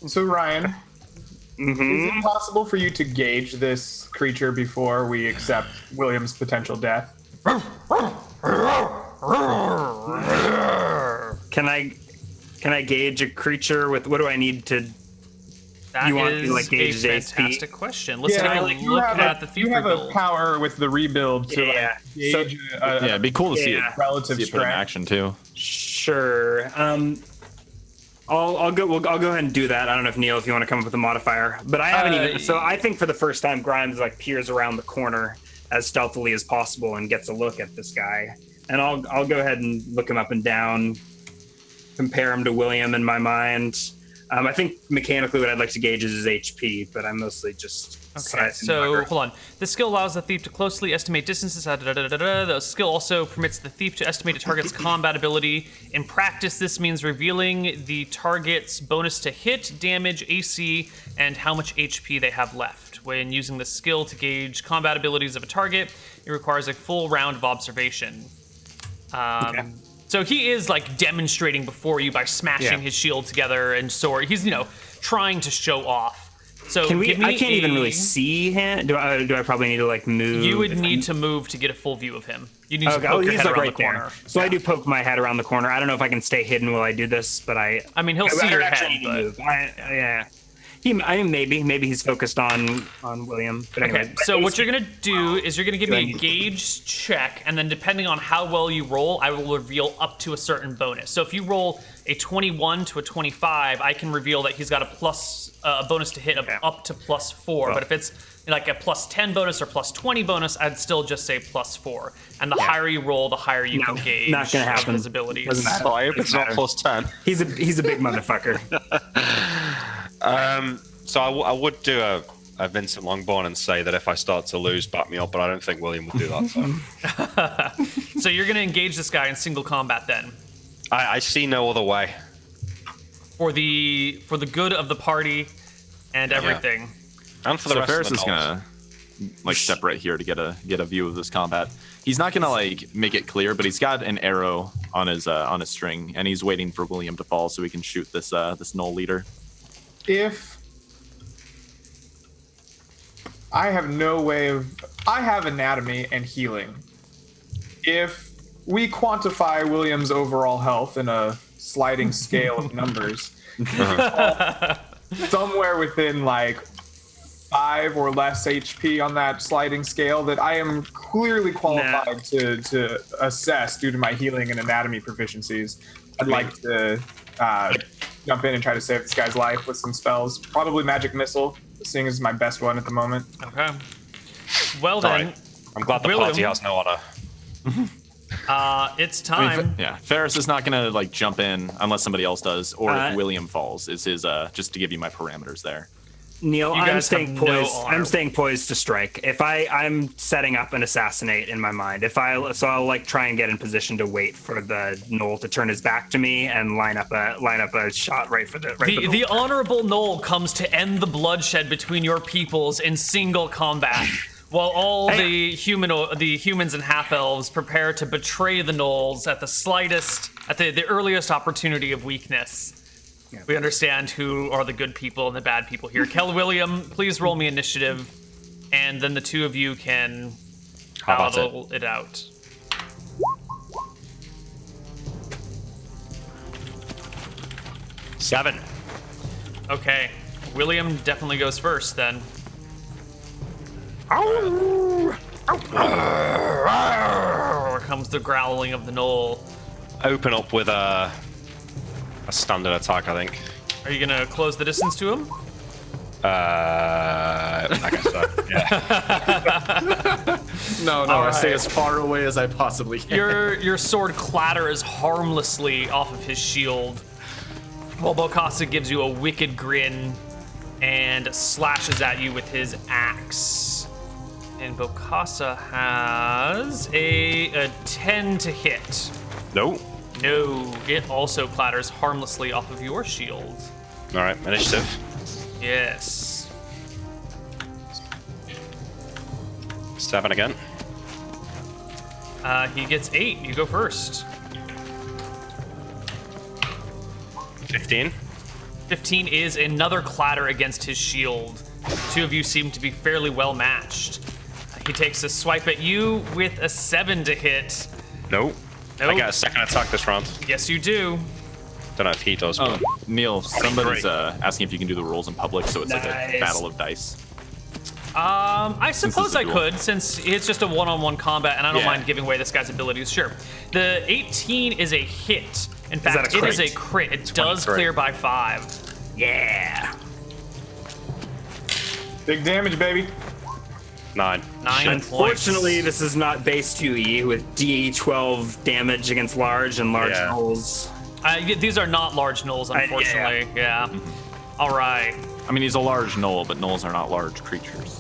So Ryan, is it possible for you to gauge this creature before we accept William's potential death? Can I gauge a creature with what do I need to? That You want is to, like, gauge a his HP? fantastic question. Let's take a look at the thief You have a rebuild. power with the rebuild to Yeah. gauge It'd be cool to see it. relative See it put in strength. action too. Sure. I'll go ahead and do that. I don't know if Neal, if you want to come up with a modifier, but I haven't even. So I think for the first time, Grimes like peers around the corner as stealthily as possible and gets a look at this guy. And I'll go ahead and look him up and down, compare him to William in my mind. I think mechanically what I'd like to gauge is his HP, but I'm mostly just. Okay, so hold on. The skill allows the thief to closely estimate distances. The skill also permits the thief to estimate a target's combat ability. In practice, this means revealing the target's bonus to hit, damage, AC, and how much HP they have left. When using the skill to gauge combat abilities of a target, it requires a full round of observation. So So he is like demonstrating before you by smashing his shield together and sword. He's trying to show off. So Can we? give me I can't even really see him. Do I probably need to like move? You would need to move to get a full view of him. You need to Okay, poke your he's head like around right the corner. there. So I do poke my head around the corner. I don't know if I can stay hidden while I do this, but I mean, he'll see I your actually head, need to but move. Yeah. Maybe he's focused on William. But anyway, okay. So what you're gonna do is you're gonna give Do I me a need- gauge check, and then depending on how well you roll, I will reveal up to a certain bonus. So if you roll a 21 to a 25, I can reveal that he's got a bonus to hit of up to +4. But if it's like a +10 bonus or +20 bonus, I'd still just say +4. And the higher you roll, the higher you can gauge not gonna happen. his abilities. Doesn't matter. Oh, I hope it's not +10. He's a big motherfucker. So I would do a Vincent Longbourn and say that if I start to lose, back me up, but I don't think William would do that. So. So you're gonna engage this guy in single combat then. I see no other way. For the good of the party and everything. And for the So rest Ferris of the is gonna like step right here to get a view of this combat. He's not gonna like make it clear, but he's got an arrow on his string, and he's waiting for William to fall so he can shoot this Null leader. If I have no way of, I have anatomy and healing. If we quantify William's overall health in a sliding scale of numbers, somewhere within like 5 or less HP on that sliding scale, that I am clearly qualified to assess due to my healing and anatomy proficiencies, I'd like to jump in and try to save this guy's life with some spells. Probably Magic Missile, seeing as my best one at the moment. Okay. Well then, I'm glad the William. party has no honor. It's time. Ferris is not gonna like jump in unless somebody else does, or if William falls. Is his just to give you my parameters there. Neal, You I'm guys staying have no poised. honor. I'm staying poised to strike. If I'm setting up an assassinate in my mind. I'll like try and get in position to wait for the Knoll to turn his back to me and line up a shot right for the The honorable Knoll comes to end the bloodshed between your peoples in single combat, while all the humans and half-elves prepare to betray the Knolls at the earliest opportunity of weakness. We understand who are the good people and the bad people here. William, please roll me initiative, and then the two of you can battle it out. Seven. Okay, William definitely goes first then. Here comes the growling of the Knoll. Open up with a standard attack, I think. Are you gonna close the distance to him? I guess so. Yeah. No, All I stay right. as far away as I possibly can. Your sword clatters harmlessly off of his shield, while Bokassa gives you a wicked grin and slashes at you with his axe. And Bokassa has a 10 to hit. No. No, it also clatters harmlessly off of your shield. All right, initiative. Yes. 7 again. He gets 8. You go first. 15. 15 is another clatter against his shield. The two of you seem to be fairly well matched. He takes a swipe at you with a 7 to hit. Nope. Nope. I got a second attack this round. Yes, you do. Don't know if he does, Oh, but Neal, somebody's great. asking if you can do the rolls in public, so it's like a Nice. battle of dice. I suppose a I duel. could, since it's just a one-on-one combat, and I don't Yeah. mind giving away this guy's abilities. Sure. The 18 is a hit. In that fact, a it is a crit? crit. It does 23. clear by 5. Yeah. Big damage, baby. 9. 9 Unfortunately, points. this is not base 2E with D12 damage against large and large Yeah. Knolls. These are not large Knolls, unfortunately. Yeah. All right. I mean, he's a large Knoll, but Knolls are not large creatures.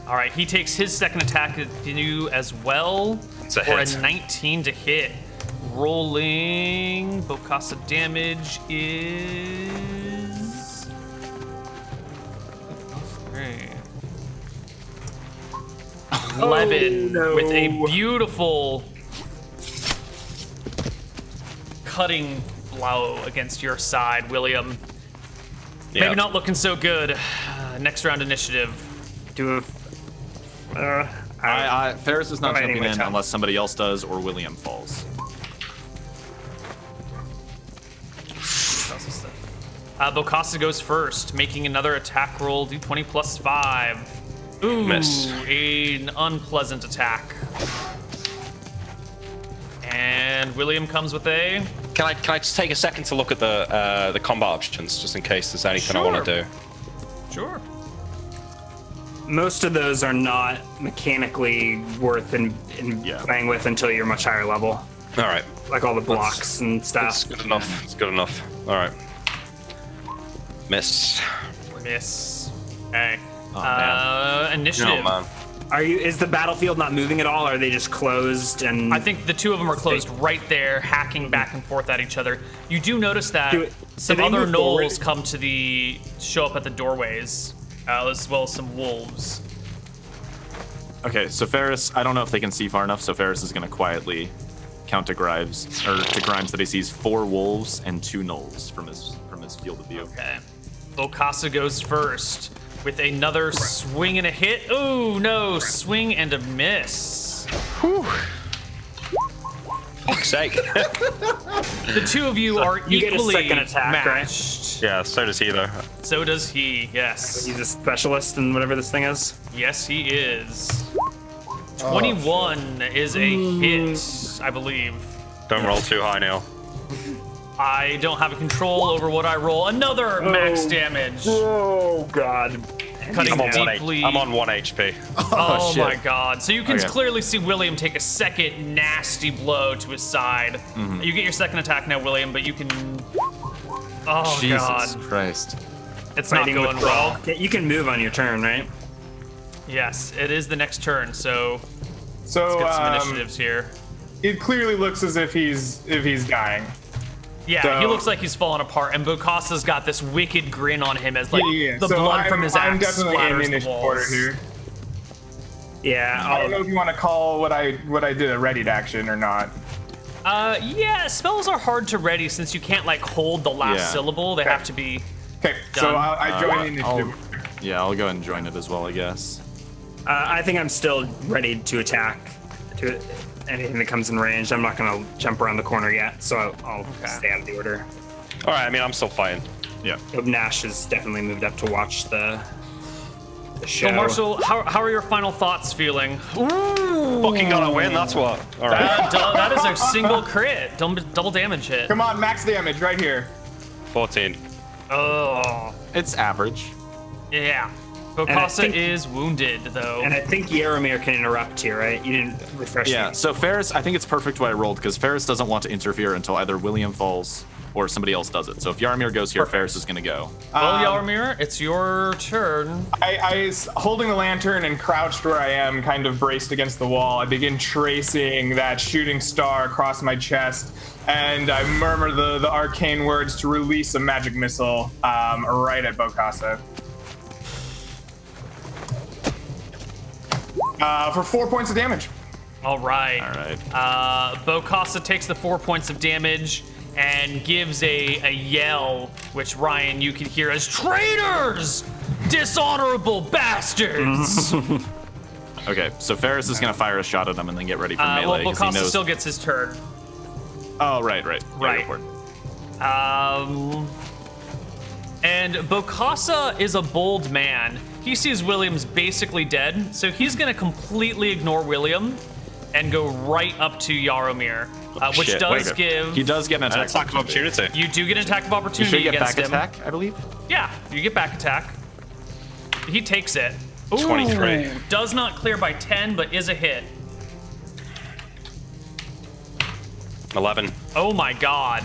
All right. He takes his second attack at you as well. It's a for hit. a 19 to hit. Rolling Bokassa damage is 11 no. with a beautiful cutting blow against your side, William. Yeah. Maybe not looking so good. Next round initiative. Ferris is not Fighting jumping my in time. unless somebody else does or William falls. Bokassa goes first, making another attack roll, d20 plus 5. Ooh, Miss. an unpleasant attack. And William comes with a... Can I just take a second to look at the combat options, just in case there's anything I want to do? Sure. Most of those are not mechanically worth in playing with until you're much higher level. All right. Like all the blocks and stuff. That's good enough. It's good enough. All right. Miss. Miss. Okay. Oh, Initiative. No, man. Is the battlefield not moving at all? Or are they just closed and I think the two of them are closed right there, hacking back and forth at each other. You do notice that some they other move forward? gnolls come to show up at the doorways, as well as some wolves. Okay, so Ferris, I don't know if they can see far enough, so Ferris is going to quietly count to Grimes that he sees 4 wolves and 2 gnolls from his field of view. Okay. Bokassa goes first with another swing and a hit. Ooh, no, swing and a miss. Fuck's sake. The two of you are you get a equally second attack, right? matched. Yeah, so does he, though. So does he, yes. he's a specialist in whatever this thing is? Yes, he is. 21 is a hit, I believe. Don't roll too high, Neal. I don't have a control over what I roll. Another max damage. Oh god. Cutting I'm on, deeply. I'm on 1 HP. Oh shit. my god. So you can Okay. clearly see William take a second nasty blow to his side. You get your second attack now, William, but you can... Oh Jesus god. Christ. It's not Fighting going withdrawal. well. You can move on your turn, right? Yes, it is the next turn, so So let's get some initiatives here. it clearly looks as if he's dying. Yeah, So- he looks like he's falling apart, and Bokassa's got this wicked grin on him as like Yeah. the So blood from his I'm axe definitely in splatters the initiative order walls. here. Yeah. I don't know if you want to call what I did a readied action or not. Yeah, spells are hard to ready since you can't like hold the last Yeah. syllable. They have to be. Okay, so Done. I join the initiative. I'll go ahead and join it as well, I guess. I think I'm still ready to attack to anything that comes in range. I'm not going to jump around the corner yet, so I'll stay out of the order. All right, I mean, I'm still fighting. Yeah. Nash has definitely moved up to watch the show. So Marshall, how are your final thoughts feeling? Ooh, Fucking gotta win, that's what. All right. that is a single crit, double damage hit. Come on, max damage right here. 14. Oh, It's average. yeah. I Bokassa think- is wounded though. And I think Yaromir can interrupt here, right? You didn't refresh Yeah, me. so Ferris, I think it's perfect what I rolled because Ferris doesn't want to interfere until either William falls or somebody else does it. So if Yaromir goes here, Ferris is going to go. Well, Yaromir, it's your turn. I holding the lantern and crouched where I am, kind of braced against the wall. I begin tracing that shooting star across my chest, and I murmur the arcane words to release a magic missile right at Bokassa. For 4 points of damage. All right. All right. Bokassa takes the 4 points of damage and gives a yell, which Ryan you can hear as traitors, dishonorable bastards. Okay, so Ferris is going to fire a shot at him and then get ready for melee Well, because he Bokassa knows. still gets his turn. Oh, right. Yeah, Right. go for it. And Bokassa is a bold man. He sees William's basically dead, so he's gonna completely ignore William and go right up to Yaromir, which shit, does wait. give. He does get an attack. Attack of opportunity. You do get an attack of You opportunity should get against back him. attack, I believe. Yeah, you get back attack. He takes it. Ooh, 23. Does not clear by 10, but is a hit. 11. Oh my god.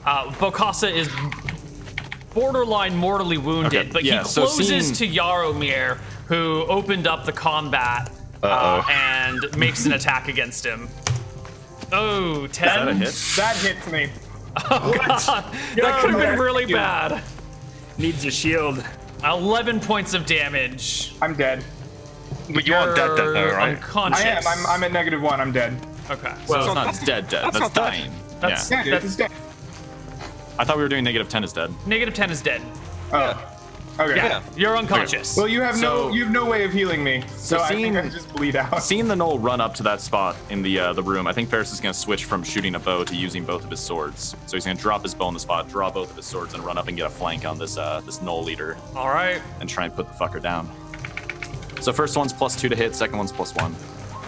Bokassa is borderline mortally wounded, Okay, but yeah, he so closes to Yaromir, who opened up the combat and makes an attack against him. Oh, 10? Is that a hit? That hits me. Oh god, that could have been really Yeah. bad. Needs a shield. 11 points of damage. I'm dead. But you aren't dead, though, You're right? unconscious. I am. I'm at -1. I'm dead. Okay. Well, it's not dead. That's not dead. dying. That's- yeah. Dead. It's dead. I thought we were doing -10 is dead. -10 is dead. Oh. Okay. Yeah, you're unconscious. Well, you have So- no way of healing me, so I think I seeing- just bleed out. Seeing the Knoll run up to that spot in the room, I think Ferris is going to switch from shooting a bow to using both of his swords. So he's going to drop his bow on the spot, draw both of his swords, and run up and get a flank on this this Knoll leader All right. and try and put the fucker down. So first one's +2 to hit, second one's +1.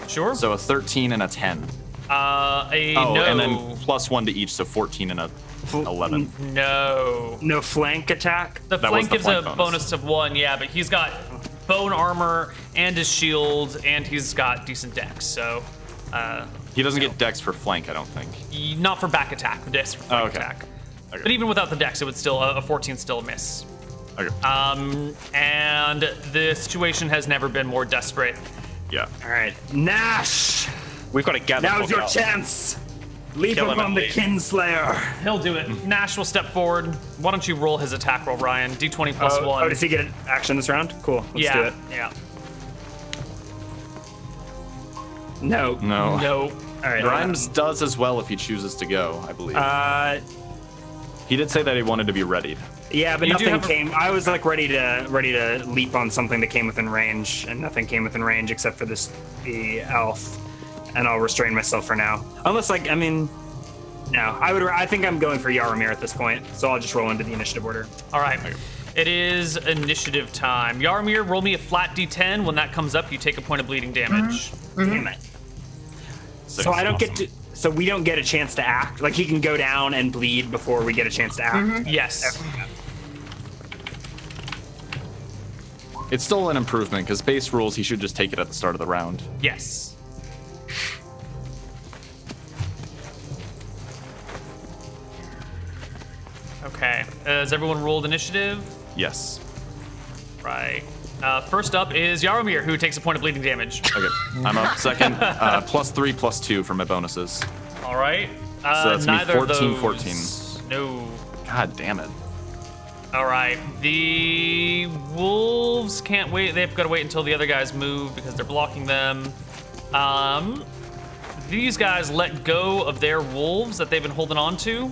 Sure. So a 13 and a 10. No. And then +1 to each, so 14 and a 11. No flank attack. The That was flank the gives flank a bonus. bonus of 1, yeah, but he's got bone armor and his shield, and he's got decent dex, so He doesn't get dex for flank, I don't think. not for back attack, the dex for flank okay. attack. Okay. But even without the dex, it would still a 14 still a miss. Okay. And the situation has never been more desperate. Yeah. All right, Nash. We've got to get the Now's fuck your out. chance. Leap Kill him upon at the least. Kinslayer. He'll do it. Nash will step forward. Why don't you roll his attack roll, Ryan? D20 plus 1. Oh, does he get an action this round? Cool. Let's do it. Yeah. No. No. No. All right. Grimes does as well if he chooses to go, I believe. He did say that he wanted to be readied. Yeah, but You do nothing have a- came. I was like ready to leap on something that came within range, and nothing came within range except for the elf, and I'll restrain myself for now. Unless, like, I mean, no, I think I'm going for Yaramir at this point, so I'll just roll into the initiative order. All right. It is initiative time. Yaramir, roll me a flat D10. When that comes up, you take a point of bleeding damage. Damn it. So I don't get to. So we don't get a chance to act. Like he can go down and bleed before we get a chance to act. Yes. It's still an improvement, because base rules, he should just take it at the start of the round. Yes. Okay. Has everyone rolled initiative? Yes. Right. First up is Yaramir, who takes a point of bleeding damage. Okay. I'm up second. +3, +2 for my bonuses. All right. So that's gonna be neither of 14, those. 14. No. God damn it. All right. The wolves can't wait. They've got to wait until the other guys move because they're blocking them. These guys let go of their wolves that they've been holding on to,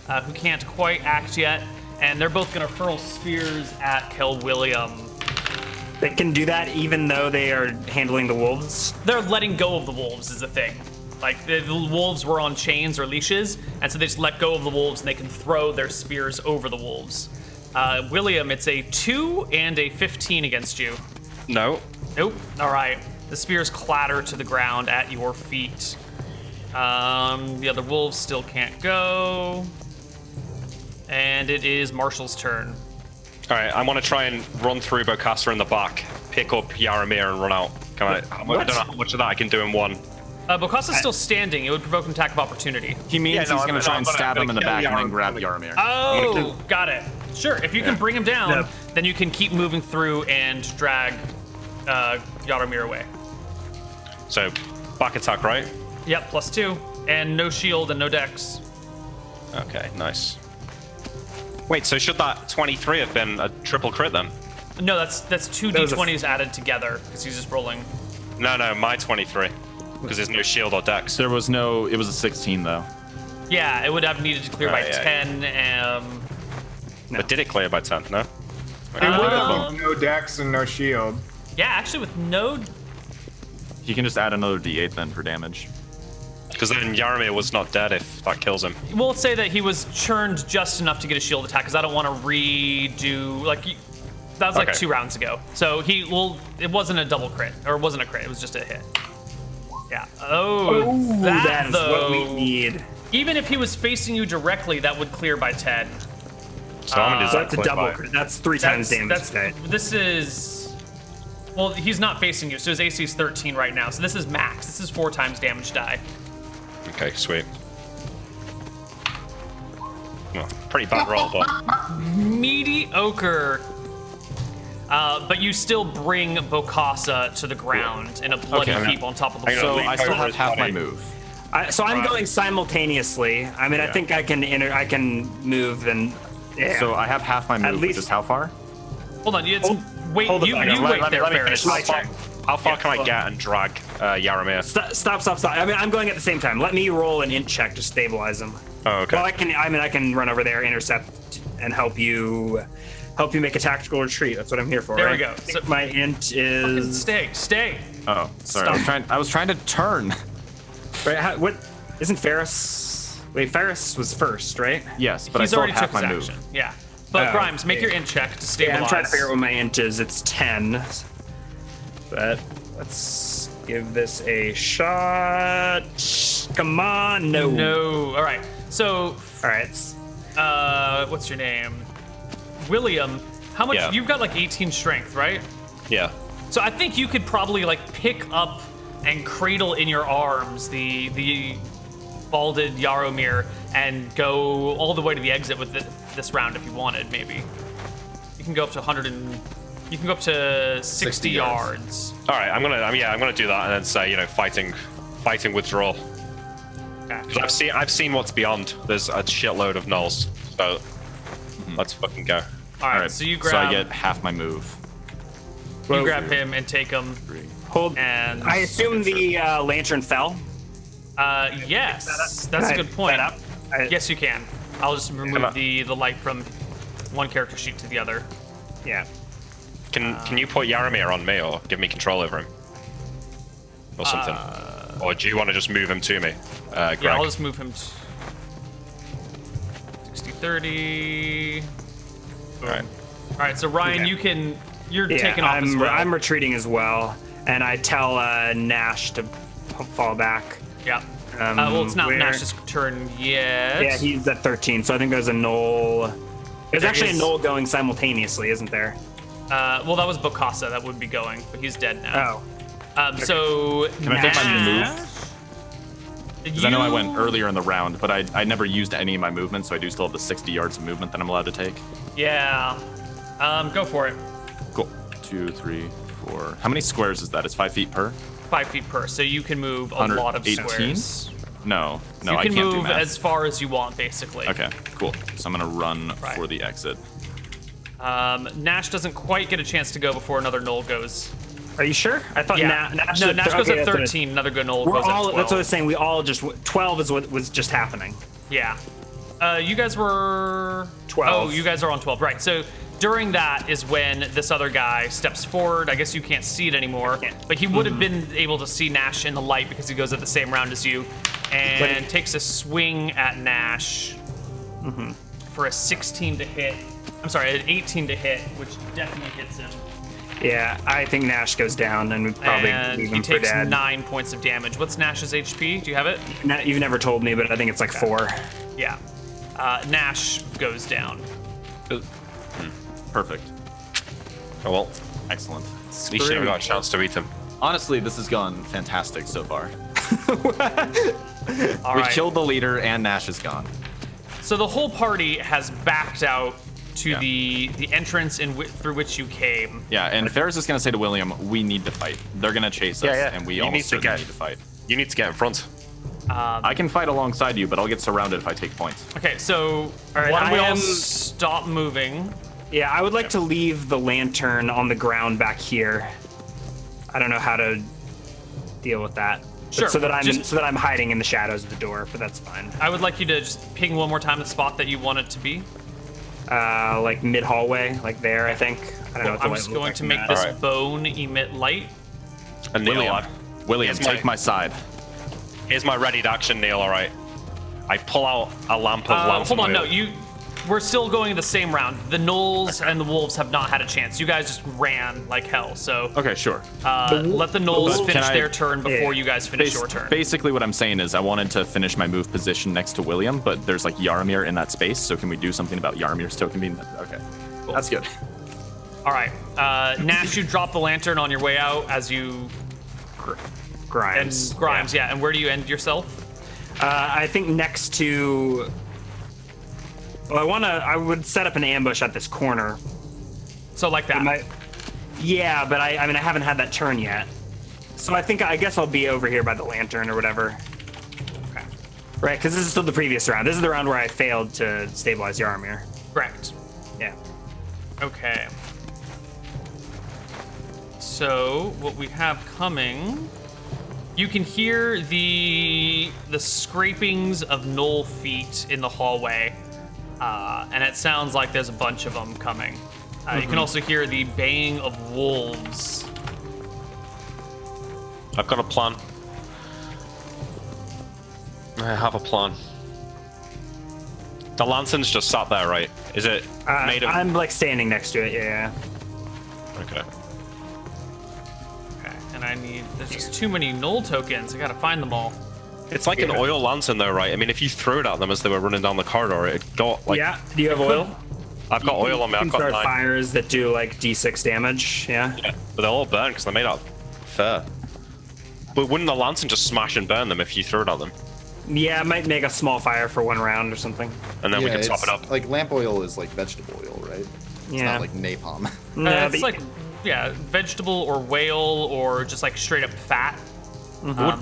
who can't quite act yet, and they're both going to hurl spears at Kel William. They can do that even though they are handling the wolves. They're letting go of the wolves is the thing. Like, the wolves were on chains or leashes, and so they just let go of the wolves, and they can throw their spears over the wolves. William, it's a 2 and a 15 against you. No. Nope. All right. The spears clatter to the ground at your feet. The other wolves still can't go. And it is Marshall's turn. All right, I want to try and run through Bokassa in the back, pick up Yaramir, and run out. Can I? I don't know how much of that I can do in one. Bokassa's still standing. It would provoke an attack of opportunity. He means Yeah, no, he's going to try and I'm stab gonna him in the kill back and then Yaramir. grab Yaramir. Oh, got it. Sure, if you can bring him down, Yeah. then you can keep moving through and drag Yaramir away. So, back attack, right? Yep, +2. And no shield and no dex. Okay, nice. Wait, so should that 23 have been a triple crit then? No, that's two That was a- d20s added together, because he's just rolling. No, my 23. Because there's no shield or dex. There was no, it was a 16 though. Yeah, it would have needed to clear by Right, yeah, 10. But did it clear by 10? No? It would Uh, have no dex and no shield. Yeah, actually, with no. He can just add another D8 then for damage. Because then Yaramir was not dead if that kills him. We'll say that he was churned just enough to get a shield attack, because I don't want to redo. That was like Okay. 2 rounds ago. So it wasn't a double crit, or it wasn't a crit, it was just a hit. Yeah. Oh, That is though. what we need. Even if he was facing you directly, that would clear by 10. So how many does So that that's a clear double by? crit. That's 3 times damage. Okay. This is. Well, he's not facing you, so his AC is 13 right now. So this is max. This is 4 times damage die. Okay, sweet. Well, pretty bad roll, but Mediocre. But you still bring Bokassa to the ground in a bloody Okay. heap on top of the I know. wall. So I still over have his half my body. move. So I'm going simultaneously. I mean, I Yeah. think I can move and. Yeah. So I have half my move, which least- is how far? Hold on, hold wait, the you button. wait let me there, finish. Ferris. My turn. How far can I well- get and drag Yaramir. Stop. I mean, I'm going at the same time. Let me roll an int check to stabilize him. Oh, okay. Well, I can run over there, intercept, and help you make a tactical retreat. That's what I'm here for. There right? we go. I think my int is. Stay. Oh, sorry. I was trying to turn. Right, what? Isn't Ferris? Wait, Ferris was first, right? Yes, but He's I still already have took half his my move. action. Yeah. But Oh, Grimes, make okay. your int check to Yeah, stabilize. I'm trying to figure out what my int is. It's 10. But let's give this a shot. Come on, no. No. All right. So, All right. what's your name? William. How much? Yeah. You've got like 18 strength, right? Yeah. So I think you could probably like pick up and cradle in your arms the balded Jaromir and go all the way to the exit with this round if you wanted. Maybe you can go up to 100 and you can go up to 60 yards. All right, I'm gonna do that and then say, fighting withdrawal. Okay. 'Cause I've seen what's beyond. There's a shitload of gnolls, so let's fucking go. All right. Alright, So you grab. So I get half my move. You grab him and take him. Hold. And I assume the lantern fell. yes, Can that's I a good pick point. that up? Yes, you can. I'll just remove on. the light from one character sheet to the other. Yeah. Can you put Yaramir on me or give me control over him? Or something? Or do you want to just move him to me? Greg? Yeah, I'll just move him. 60, 30. All right. All right, so Ryan, Okay. you're Yeah, taking off as well. I'm retreating as well, and I tell Nash to fall back. Yeah. Well, it's not where- Nash's turn yet. Yeah, he's at 13, so I think there's a Knoll. There's There actually is- a Knoll going simultaneously, isn't there? Well, that was Bokassa that would be going, but he's dead now. Oh. So Can I take my Nash- move? Because I know I went You- earlier in the round, but I never used any of my movement, so I do still have the 60 yards of movement that I'm allowed to take. Yeah. Go for it. Cool. 2, 3, 4. How many squares is that? It's 5 feet per? 5 feet per, so you can move a lot of 118? squares. No, You I can can't do move math. as far as you want, basically. Okay, cool. So I'm gonna run Right. for the exit. Nash doesn't quite get a chance to go before another Knoll goes. Are you sure? I thought Yeah. Nash No, Nash goes okay, at that's what it- 13. Another good Knoll We're goes at all. 12. That's what I was saying. We all just 12 is what was just happening. Yeah. You guys were 12. Oh, you guys are on 12. Right. So during that is when this other guy steps forward. I guess you can't see it anymore, but he would have been able to see Nash in the light because he goes at the same round as you, and takes a swing at Nash for a 16 to hit. I'm sorry, an 18 to hit, which definitely hits him. Yeah, I think Nash goes down, and we probably And leave he him for takes dead. 9 points of damage. What's Nash's HP? Do you have it? You've never told me, but I think it's like 4. Yeah. Nash goes down. Perfect. Oh well, Excellent. at least you never got a chance to eat him. Honestly, this has gone fantastic so far. All We right. killed the leader and Nash is gone. So the whole party has backed out to Yeah. the entrance through which you came. Yeah, and Ferris is gonna say to William, we need to fight. They're gonna chase us, Yeah, yeah. and we You almost need to certainly get- need to fight. You need to get in front. I can fight alongside you, but I'll get surrounded if I take points. Okay, so All right, why don't we I all am- stop moving? Yeah, I would like to leave the lantern on the ground back here. I don't know how to deal with that. But Sure, So that just- I'm hiding in the shadows of the door, but that's fine. I would like you to just ping one more time the spot that you want it to be. Like mid hallway, like there, I think. I don't know. What the I'm light just looks going like to from make that. this Alright. bone emit light. And Neal, William, Here's my- take my side. here's my ready to action, Neal. All right. I pull out a lamp of lantern Hold on, no, oil. we're still going the same round. The Knolls and the Wolves have not had a chance. You guys just ran like hell, so Okay, sure. let the Knolls Wolves- finish Can I- their turn before Yeah. you guys finish your turn. Basically, what I'm saying is I wanted to finish my move position next to William, but there's like Jaromir in that space, so can we do something about Yaromir's token being... Okay, cool. That's good. All right, Nash, you drop the lantern on your way out as you Grimes. and Grimes, yeah. And where do you end yourself? I think next to. Well, I would set up an ambush at this corner. So like that. Yeah, but I mean, I haven't had that turn yet. So I guess I'll be over here by the lantern or whatever. Okay. Right, because this is still the previous round. This is the round where I failed to stabilize Jaromir. Correct. Yeah. Okay. So what we have coming You can hear the scrapings of gnoll feet in the hallway, and it sounds like there's a bunch of them coming. You can also hear the baying of wolves. I've got a plan. I have a plan. The lantern's just sat there, right? Is it made of... I'm like standing next to it, yeah. Okay. Okay, and there's just too many gnoll tokens. I gotta find them all. It's like an oil lantern though, right? I mean, if you threw it at them as they were running down the corridor, it got like... Yeah, do you have oil? I've got oil on me, You I've can got start 9. fires that do like D6 damage, yeah? Yeah, but they'll all burn because they're made out of fur. But wouldn't the lantern just smash and burn them if you threw it at them? Yeah, it might make a small fire for 1 round or something. And then we can top it's it up. Like lamp oil is like vegetable oil, right? It's Yeah. not like napalm. No, It's like, yeah, vegetable or whale or just like straight up fat.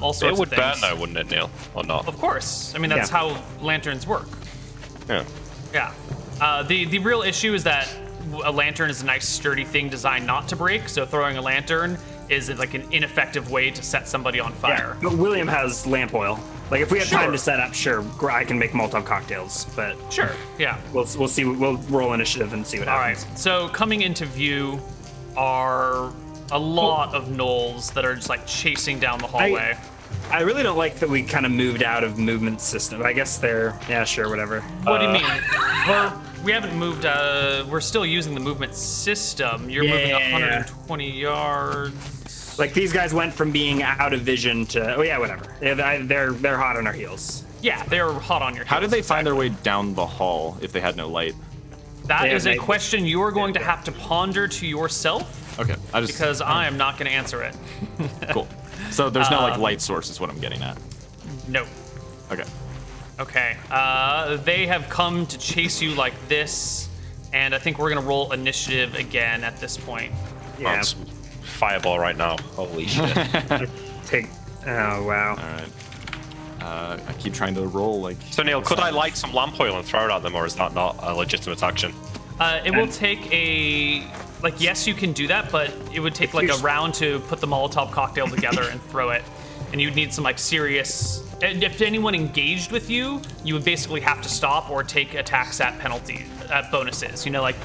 All sorts It would of things. burn though, wouldn't it, Neal? Or not? Of course. I mean, that's Yeah. how lanterns work. Yeah. Yeah. The real issue is that a lantern is a nice sturdy thing designed not to break, so throwing a lantern is like an ineffective way to set somebody on fire. But William has lamp oil. Like if we have time Sure. to set up, sure, I can make Molotov cocktails, but Sure, yeah. we'll see. We'll roll initiative and see what All right, happens. so coming into view are a lot of gnolls that are just like chasing down the hallway. I really don't like that we kind of moved out of movement system. I guess yeah, sure, whatever. What do you mean? We haven't moved, we're still using the movement system. You're moving Yeah. 120 yards. Like these guys went from being out of vision to whatever. They're hot on our heels. Yeah, they're hot on your heels. How did they find their way down the hall if they had no light? That Yeah, is a they- question you are going to have to ponder to yourself, Okay, I just because I am not going to answer it. cool. So there's no like light source is what I'm getting at. No. Okay. Okay. They have come to chase you like this, and I think we're going to roll initiative again at this point. Yeah. It's fireball right now. Holy shit. Oh wow. All right. I keep trying to roll like. So Neal, could I light some lamp oil and throw it at them, or is that not a legitimate action? It will take yes, you can do that, but it would take like a round to put the Molotov cocktail together and throw it. And you'd need some like serious. And if anyone engaged with you, you would basically have to stop or take attacks at penalty bonuses. You know, like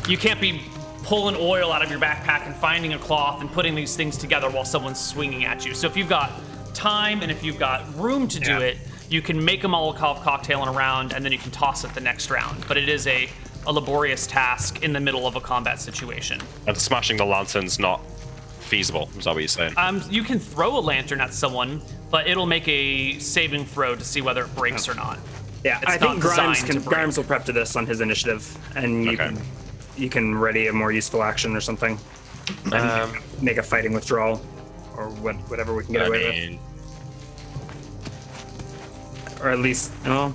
you can't be pulling oil out of your backpack and finding a cloth and putting these things together while someone's swinging at you. So if you've got time and if you've got room to do it, you can make a Molotov cocktail in a round and then you can toss it the next round. But it is a laborious task in the middle of a combat situation. And smashing the lantern's not feasible, is that what you're saying? You can throw a lantern at someone, but it'll make a saving throw to see whether it breaks or not. Yeah, It's I not think Grimes designed to break. Grimes will prep to this on his initiative, and you can ready a more useful action or something, and make a fighting withdrawal, or whatever we can get away with, or at least I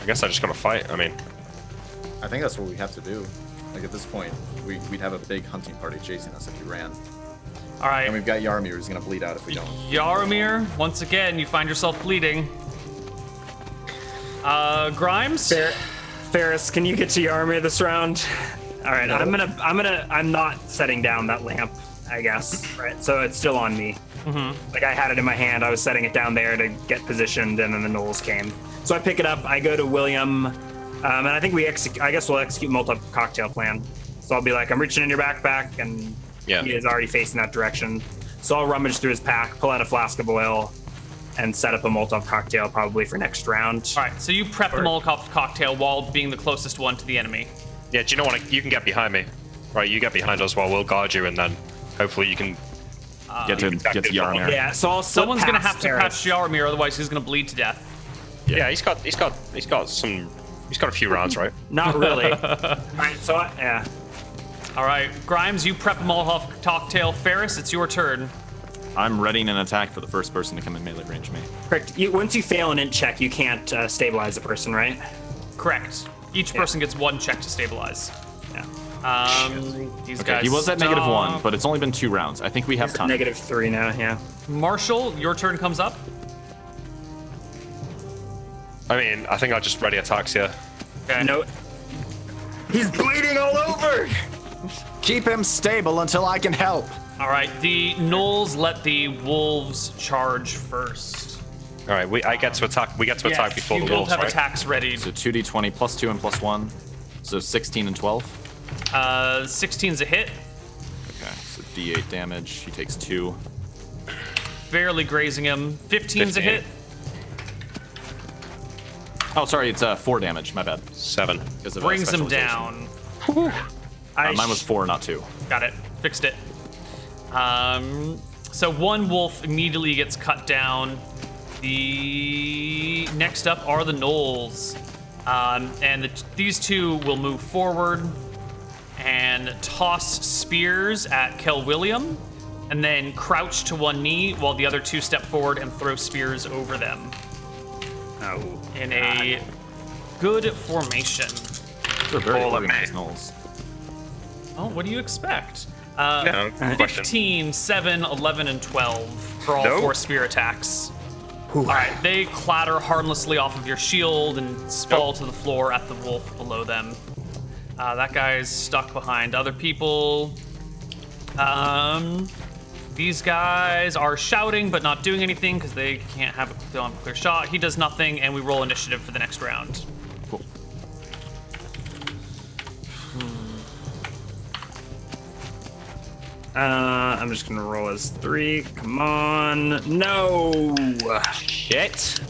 guess I just gotta fight. I mean, I think that's what we have to do. Like at this point, we'd have a big hunting party chasing us if we ran. All right. And we've got Yarmir who's gonna bleed out if we don't. Yaromir, once again, you find yourself bleeding. Grimes? Ferris, can you get to Yarmir this round? All right, No. I'm not setting down that lamp, I guess. Right, so it's still on me. Like I had it in my hand, I was setting it down there to get positioned, and then the gnolls came. So I pick it up, I go to William, and I think I guess we'll execute multi-cocktail plan. So I'll be like, I'm reaching in your backpack, and he is already facing that direction. So I'll rummage through his pack, pull out a flask of oil, and set up a Molotov cocktail probably for next round. All right, so you prep the Molotov cocktail while being the closest one to the enemy. yeah, do you know what? You can get behind me. Right, you get behind us while we'll guard you, and then hopefully you can Get to Yarmir. Yeah, so I'll Someone's going to past have to Ferris. patch Yaromir, otherwise he's going to bleed to death. Yeah, he's got a few rounds, right? Not really. All right, so yeah. All right, Grimes, you prep a Molotov cocktail. Ferris, it's your turn. I'm readying an attack for the first person to come in melee range me. Correct. Once you fail an int check, you can't stabilize a person, right? Correct. Each person gets one check to stabilize. Yeah. These Okay, guys he was at negative stop. 1, but it's only been 2 rounds. I think we have time. -3 now, yeah. Marshall, your turn comes up. I mean, I think I'll just ready attacks here. Okay. No. He's bleeding all over! Keep him stable until I can help. All right, the gnolls let the wolves charge first. All right, I get to attack. We get to attack before the you both wolves, have right? attacks ready. So 2d20 plus 2 and plus 1. So 16 and 12. 16's a hit. Okay, so d8 damage. He takes 2. Barely grazing him. 15's a hit. Oh, sorry, it's 4 damage. My bad. 7. Because of, Brings him specialization. down. Mine was 4, not 2. Got it. Fixed it. So one wolf immediately gets cut down. The next up are the gnolls. And these two will move forward and toss spears at Kel William, and then crouch to one knee while the other two step forward and throw spears over them. Oh, in a good formation. They're very organized gnolls. Oh, what do you expect? Yeah, good question. 15, 7, 11, and 12 for all 4 spear attacks. All right, they clatter harmlessly off of your shield and fall to the floor at the wolf below them. That guy's stuck behind other people. These guys are shouting but not doing anything because they don't have a clear shot. He does nothing, and we roll initiative for the next round. Cool. I'm just gonna roll as 3. Come on. No. Shit.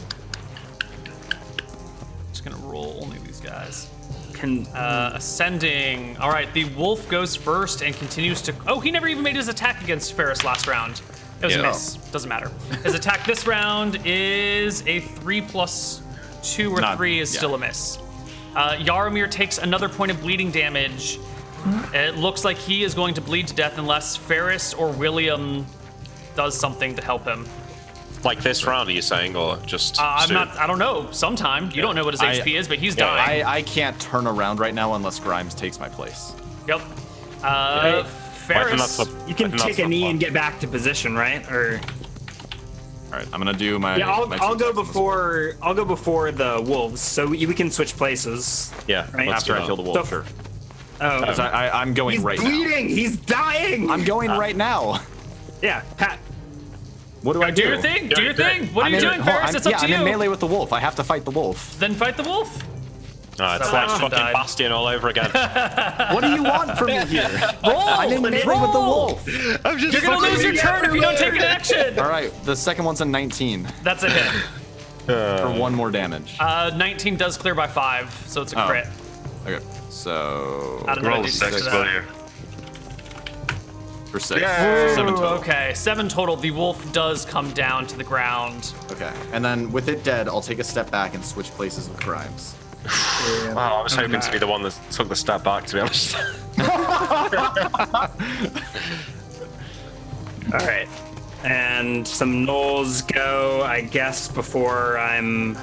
Just gonna roll only these guys. Can Ascending. All right, the wolf goes first and continues to. Oh, he never even made his attack against Ferris last round. It was a miss. Doesn't matter. His attack this round is a 3 plus 2 or 3 is still a miss. Yaramir takes another point of bleeding damage. It looks like he is going to bleed to death unless Ferris or William does something to help him. Like this round, are you saying, or just? I soon? don't know. Sometime. You don't know what his HP is, but he's dying. I can't turn around right now unless Grimes takes my place. Yep. Ferris. you can take a knee and get back to position, right? Or All right, I'm gonna do my. yeah, my I'll two go attacks on this wolf. before. I'll go before the wolves, so we can switch places. Yeah. Right. let's After do I that. kill the wolf, So- sure. Oh, 'Cause I'm going he's right bleeding. He's dying. now. I'm going right now. Yeah, Pat. What do I do? Do your thing. Do your thing. What are I'm you in- doing, hold on, Ferris? It's up to I'm you. in melee with the wolf. I have to fight the wolf. Then fight the wolf. It's So like Ashton fucking died. Bastion all over again. What do you want from me here? Roll. I'm in melee with the wolf. I'm just You're gonna lose your turn if you don't take an action. All right, the second one's a 19 That's a hit. for 1 more damage. 19 does clear by 5, so it's a Oh. crit. Okay, so I don't know what I do to that. for 6, Ooh, 7 total. okay, 7 total. The wolf does come down to the ground. Okay, and then with it dead, I'll take a step back and switch places with Grimes. Wow, I was hoping to be the one that took the step back, to be honest. All right, and some gnolls go, I guess, before I'm.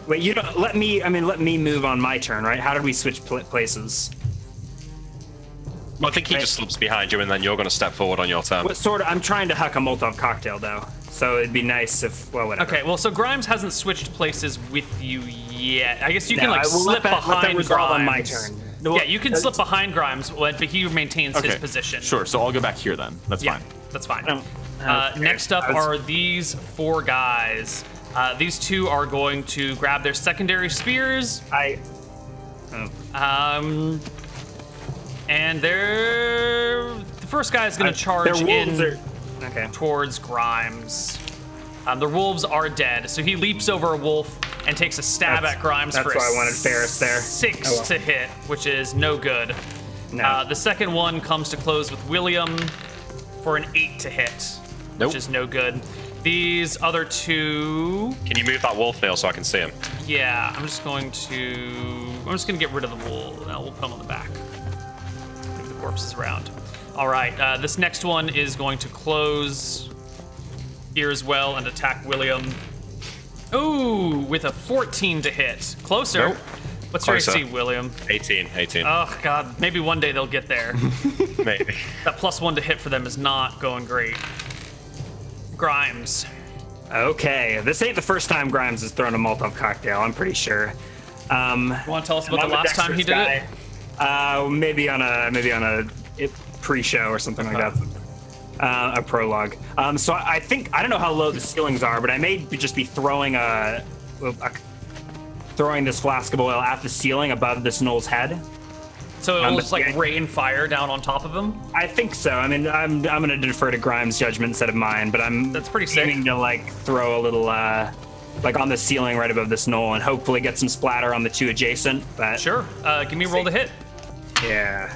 Wait, you don't let me. I mean, let me move on my turn, right? How did we switch places? Well, I think he just slips behind you, and then you're going to step forward on your turn. What sort of? I'm trying to huck a Molotov cocktail though, so it'd be nice if. Well, whatever. Okay, well, so Grimes hasn't switched places with you yet. I guess you can No, like I will slip let that behind resolve Grimes. on my turn. Yeah, you can slip behind Grimes, but he maintains his Okay, position. Sure, so I'll go back here then. That's Yeah, fine. that's fine. Okay. Next up I was- are these 4 guys. These 2 are going to grab their secondary spears. And the first guy is going to charge in towards Grimes. The wolves are dead, so he leaps over a wolf and takes a stab at Grimes that's for why I wanted Ferris there. 6 Oh, well. to hit, which is no good. No. The second one comes to close with William for an 8 to hit, which is no good. These other 2, Can you move that wolf, Neal, so I can see him? yeah, I'm just gonna get rid of the wolf. No, we'll put him on the back. Move the corpses around. All right, this next one is going to close here as well and attack William. Ooh, with a 14 to hit. Closer. Nope. What's your Closer. AC, William? 18. Oh, God. Maybe one day they'll get there. Maybe. That +1 to hit for them is not going great. Grimes. Okay, this ain't the first time Grimes has thrown a Molotov cocktail. I'm pretty sure. You want to tell us about the last time he did it? Maybe on a pre-show or something like that. A prologue. So I think I don't know how low the ceilings are, but I may just be throwing throwing this flask of oil at the ceiling above this gnoll's head. So it'll just like rain fire down on top of him? I think so. I mean, I'm gonna defer to Grimes' judgment instead of mine, but That's pretty sick. aiming to like throw a little like on the ceiling right above this gnoll and hopefully get some splatter on the two adjacent. But Sure. Give me a roll to hit. yeah.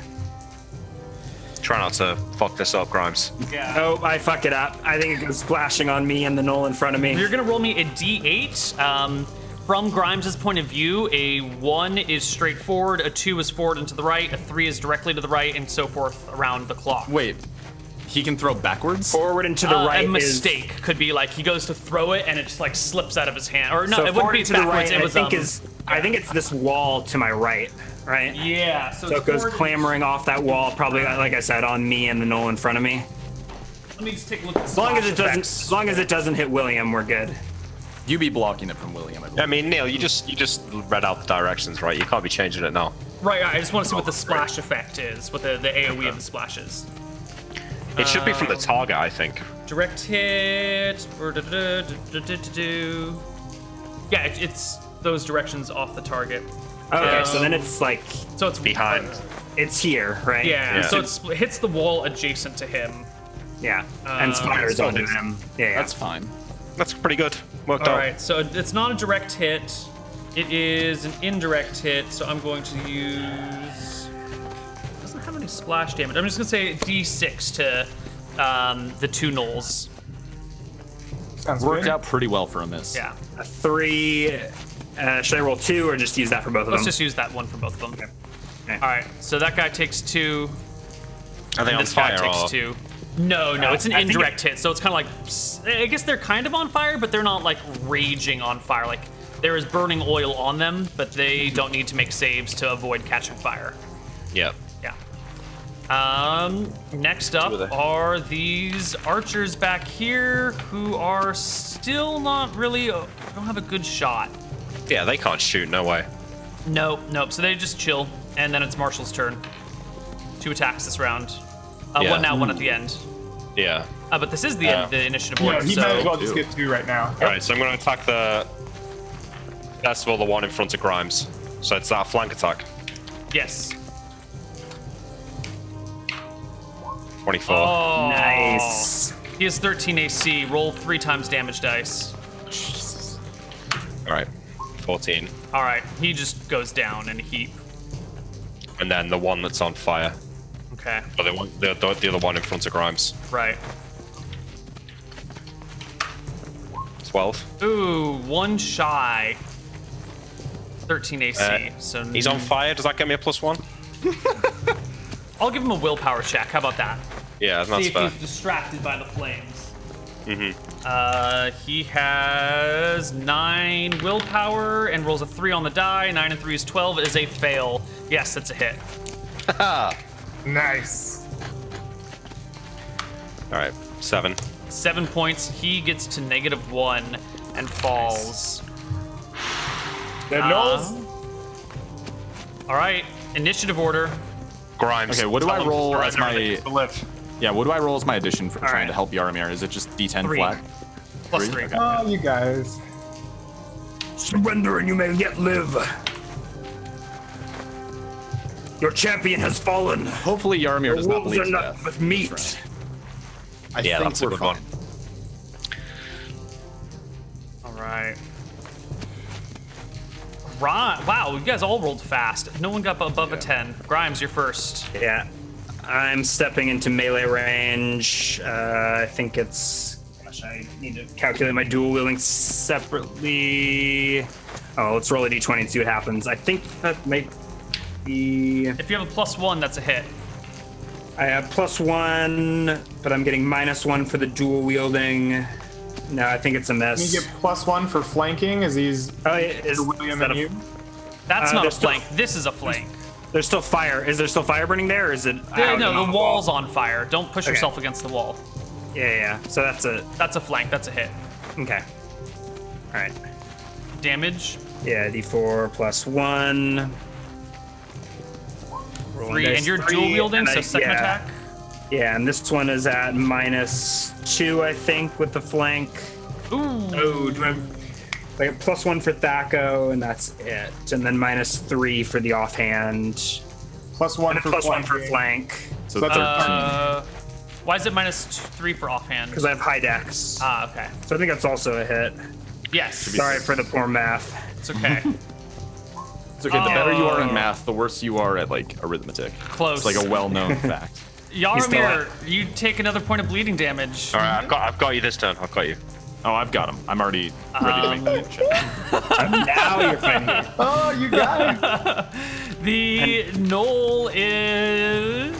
Try not to fuck this up, Grimes. Yeah. Oh, I fuck it up. I think it goes splashing on me and the gnoll in front of me. You're gonna roll me a d8. From Grimes' point of view, a 1 is straight forward, a 2 is forward and to the right, a 3 is directly to the right, and so forth around the clock. Wait, he can throw backwards? Forward and to the right. A mistake could be like he goes to throw it and it just like slips out of his hand, or no, So it wouldn't forward be and to the backwards. right, It was I think it's this wall to my right, right? yeah. So it goes clambering off that wall, probably like I said, on me and the gnoll in front of me. Let me just take a look at the As long splash as it doesn't hit William, we're good. You be blocking it from William, I believe. I mean, Neal, you just read out the directions, right? You can't be changing it now. Right, I just want to see what the splash effect is, what the AoE of the splash is. It should be from the target, I think. Direct hit. Yeah, it's those directions off the target. Okay, so then it's like So it's Behind. it's here, right? Yeah, Yeah. so it hits the wall adjacent to him. Yeah, and splatters still onto hits. him. Yeah, That's fine. That's pretty good. Worked All out. right, so it's not a direct hit. It is an indirect hit, so I'm going to use... It doesn't have any splash damage. I'm just going to say D6 to the two gnolls. Sounds Worked good. out pretty well for a miss. Yeah. A 3. Should I roll 2 or just use that for both of Let's them? just use that one for both of them. Okay. All right, so that guy takes 2. Are they And on this guy fire takes or? 2. No, it's an I think indirect hit, so it's kind of like... I guess they're kind of on fire, but they're not, like, raging on fire. Like, there is burning oil on them, but they don't need to make saves to avoid catching fire. Yep. Yeah. Next up Two of them. are these archers back here who are still not really... don't have a good shot. Yeah, they can't shoot. No way. Nope. So they just chill, and then it's Marshall's turn. 2 attacks this round. Yeah. One now, one at the end. Yeah. But this is the end of the initiative Yeah, order, he so... might as well just get 2 right now. All right, so I'm going to attack first of all, the one in front of Grimes. So it's that flank attack. Yes. 24. Oh, Nice. He has 13 AC. Roll 3 times damage dice. All right. 14. All right, he just goes down in a heap. And then the one that's on fire. Okay, But the other one in front of Grimes. right. 12. Ooh, 1 shy. 13 AC. So He's on fire. Does that get me a +1? I'll give him a willpower check. How about that? Yeah, See that's if fair. he's distracted by the flames. He has 9 willpower and rolls a 3 on the die. 9 and 3 is 12. Is a fail. Yes, that's a hit. Nice. All right, 7. 7 points. He gets to -1 and falls. The Knolls. All right, initiative order. Grimes. Okay, what do I tell him roll to as my... surrender to live. Yeah, what do I roll as my addition for trying right. to help Yaramir? Is it just D10 3. flat? Plus 3? 3. Okay. Oh, you guys. Surrender and you may yet live. Your champion has fallen. Hopefully Yaramir does not Wolves bleed are to not death. with meat. I Yeah, think that's a we're good fine. one. All right. Wow, you guys all rolled fast. No one got above a 10. Grimes, you're first. Yeah. I'm stepping into melee range. I think it's... Gosh, I need to calculate my dual wielding separately. Oh, let's roll a d20 and see what happens. I think that might be... If you have a +1, that's a hit. I have +1, but I'm getting -1 for the dual wielding. No, I think it's a miss. Can you get +1 for flanking as he's Oh, is William that and a- you? That's not a there's still- flank. This is a flank. There's still fire. Is there still fire burning there, or is it? No, the wall's on fire. Don't push yourself against the wall. Yeah. So that's a... That's a flank. That's a hit. Okay. All right. Damage, Yeah, d4 +1. Rolling 3. dice And you're 3, dual wielding, and so second attack. Yeah, and this one is at -2, I think, with the flank. Ooh. Oh, do I like +1 for Thaco, and that's it. And then -3 for the offhand. +1 And for +1 for flank. So that's our Why is it -3 for offhand? Because I have high dex. Ah, okay. So I think that's also a hit. Yes. Sorry for the poor math. It's okay. It's okay. The better you are in math, the worse you are at like arithmetic. Close. It's like a well-known fact. Yaromir, you take another point of bleeding damage. All right, I've got you this turn. I've got you. Oh, I've got him. I'm already ready to make that check. Now you're fighting. Oh, you got it. The knoll is.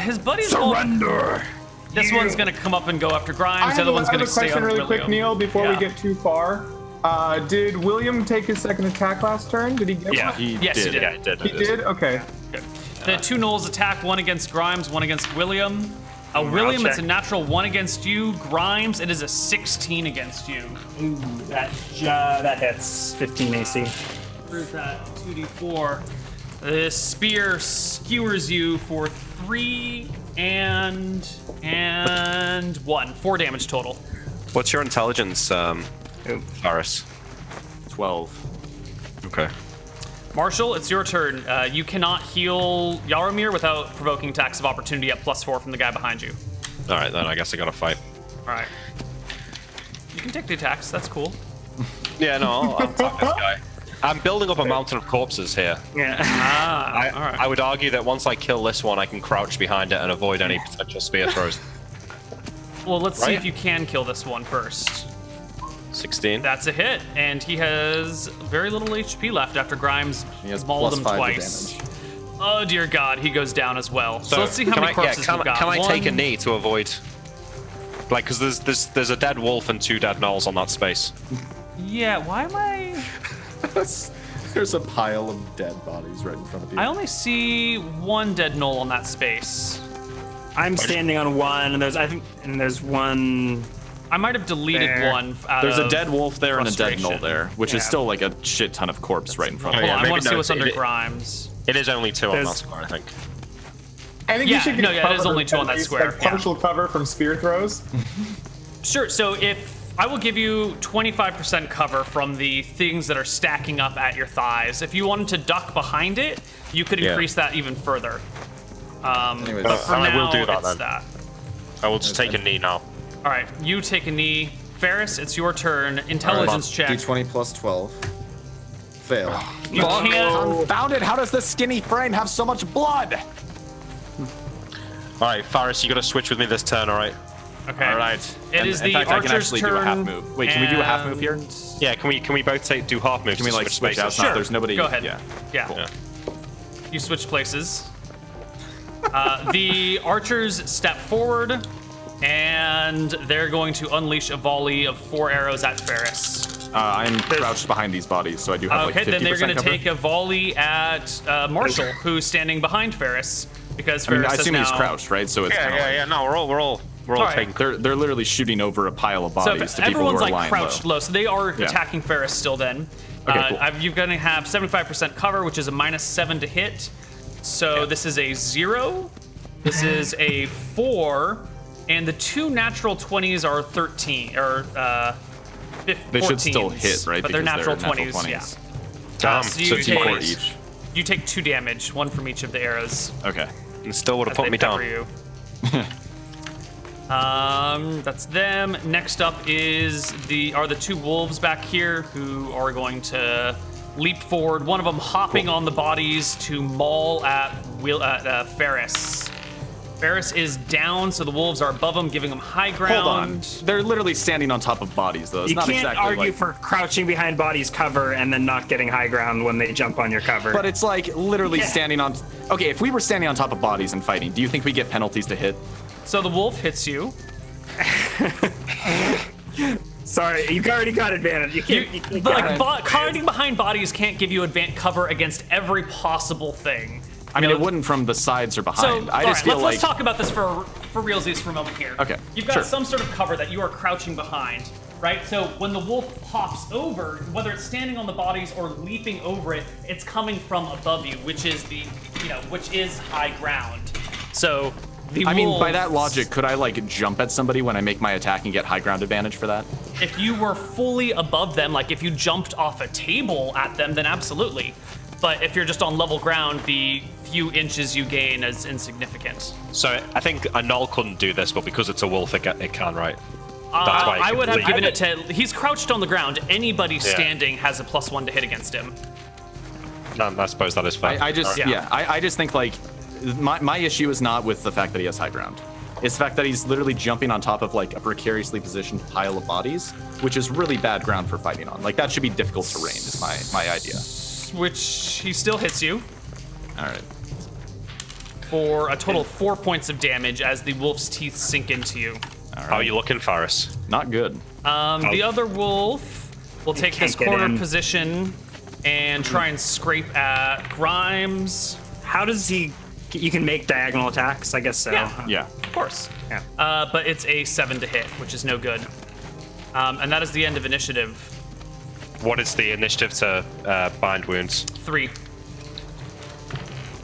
His buddy's Surrender. This one's gonna come up and go after I Grimes. The have other a one's gonna question stay on really William. quick, Neal, before we Yeah. get too far. Did William take his second attack last turn? Did he get Yeah. one? Yes, he did. Yeah, it did. He did? Okay. The two knolls attack, one against Grimes, one against William. William, it's a check. natural 1 against you. Grimes, it is a 16 against you. Ooh, that hits 15 AC. Where's that? 2d4. The spear skewers you for 3 and 1. 4 damage total. What's your intelligence, Faris? 12. Okay. Marshall, it's your turn. You cannot heal Yaromir without provoking attacks of opportunity at +4 from the guy behind you. All right, then I guess I gotta fight. All right. You can take the attacks. That's cool. Yeah, no, I'll attack this guy. I'm building up a mountain of corpses here. Yeah. All right. I would argue that once I kill this one, I can crouch behind it and avoid any potential spear throws. Well, let's see Right? if you can kill this one first. 16. That's a hit, and he has very little HP left after Grimes He has mauled him +5 to twice. damage. Oh dear God, he goes down as well. So let's see how many corpses we've got. Can I take a One- knee to avoid? Like, because there's a dead wolf and 2 dead gnolls on that space. Yeah, why am I? There's a pile of dead bodies right in front of you. I only see 1 dead knoll on that space. I'm standing on one, and there's one. I might have deleted There. one. Out There's a of dead wolf there and a dead frustration. knoll there, which is Yeah. still like a shit ton of corpse right in front of Oh, me. yeah, Hold on, I maybe want to see no, what's under it- Grimes. It is only 2 on that There's- square, I think. I think Yeah, you should get no, yeah, it is cover, only 2 on at that least, square, like, yeah. partial cover from spear throws. Sure. So if I will give you 25% cover from the things that are stacking up at your thighs. If you wanted to duck behind it, you could Yeah. increase that even further. Anyways, But for I now, will do that it's then. that. I will just take a knee now. All right, you take a knee. Ferris, it's your turn. Intelligence check. D20 plus 12. Fail. You can't. Confound it! How does this skinny frame have so much blood? All right, Faris, you gotta switch with me this turn, all right? Okay. All right. It is in the fact, I can archer's actually turn. do a half move. Wait, can we do a half move here? and- Yeah, can we both do half moves? Can we to like switch out? spaces? Since Sure. There's nobody. Go ahead. Yeah. Yeah. Yeah. You switch places. The archers step forward, and they're going to unleash a volley of 4 arrows at Ferris. I'm crouched behind these bodies, so I do have like 50% Okay, then they're going to cover. take a volley at Marshall, who's standing behind Ferris, because I mean, Ferris I is assume now. he's crouched, right? So it's kind of like, No, we're all Alright. taking. they're literally shooting over a pile of So bodies to people who everyone's are like lying crouched low. low, so they are Yeah. attacking Ferris still. Then, Okay, cool. you're going to have 75% cover, which is a -7 to hit. So this is a 0. This is a 4, and the 2 natural 20s are 13 or 15. They should still hit, right? But they're Because natural they're 20s. Yeah. Damn, so So you T4 take each. you take 2 damage, 1 from each of the arrows. Okay. And still would have As put they me pepper down. you. That's them. Next up are the 2 wolves back here who are going to leap forward. One of them hopping on the bodies to maul at Ferris. Ferris is down, so the wolves are above him, giving him high ground. Hold on. They're literally standing on top of bodies, though. It's You not can't exactly argue like, for crouching behind bodies cover and then not getting high ground when they jump on your cover. But it's like literally Yeah. standing on. Okay, if we were standing on top of bodies and fighting, do you think we get penalties to hit? So the wolf hits you. Sorry, you already got advantage. You can't. But like hiding behind bodies can't give you cover against every possible thing. I mean, You it know, wouldn't from the sides or So, behind. I all just right, feel let's like talk about this for realsies for a moment here. Okay, You've got sure. some sort of cover that you are crouching behind. right? So when the wolf pops over, whether it's standing on the bodies or leaping over it, it's coming from above you, which is which is high ground. So I mean, by that logic, could I like jump at somebody when I make my attack and get high ground advantage for that? If you were fully above them, like if you jumped off a table at them, then absolutely. But if you're just on level ground, the few inches you gain is insignificant. So I think a Null couldn't do this, but because it's a wolf, it can, right? That's why I would have given it to... He's crouched on the ground. Anybody standing has a +1 to hit against him. No, I suppose that is fair. I just think like my issue is not with the fact that he has high ground. It's the fact that he's literally jumping on top of like a precariously positioned pile of bodies, which is really bad ground for fighting on. Like that should be difficult terrain is my idea. Which he still hits you. All right. For a total of 4 points of damage as the wolf's teeth sink into you. All right. How are you looking, Faris? Not good. The other wolf will take this corner position and try and scrape at Grimes. How does he? You can make diagonal attacks, I guess so. Yeah. Of course. Yeah. But it's a 7 to hit, which is no good. And that is the end of initiative. What is the initiative to bind wounds? 3.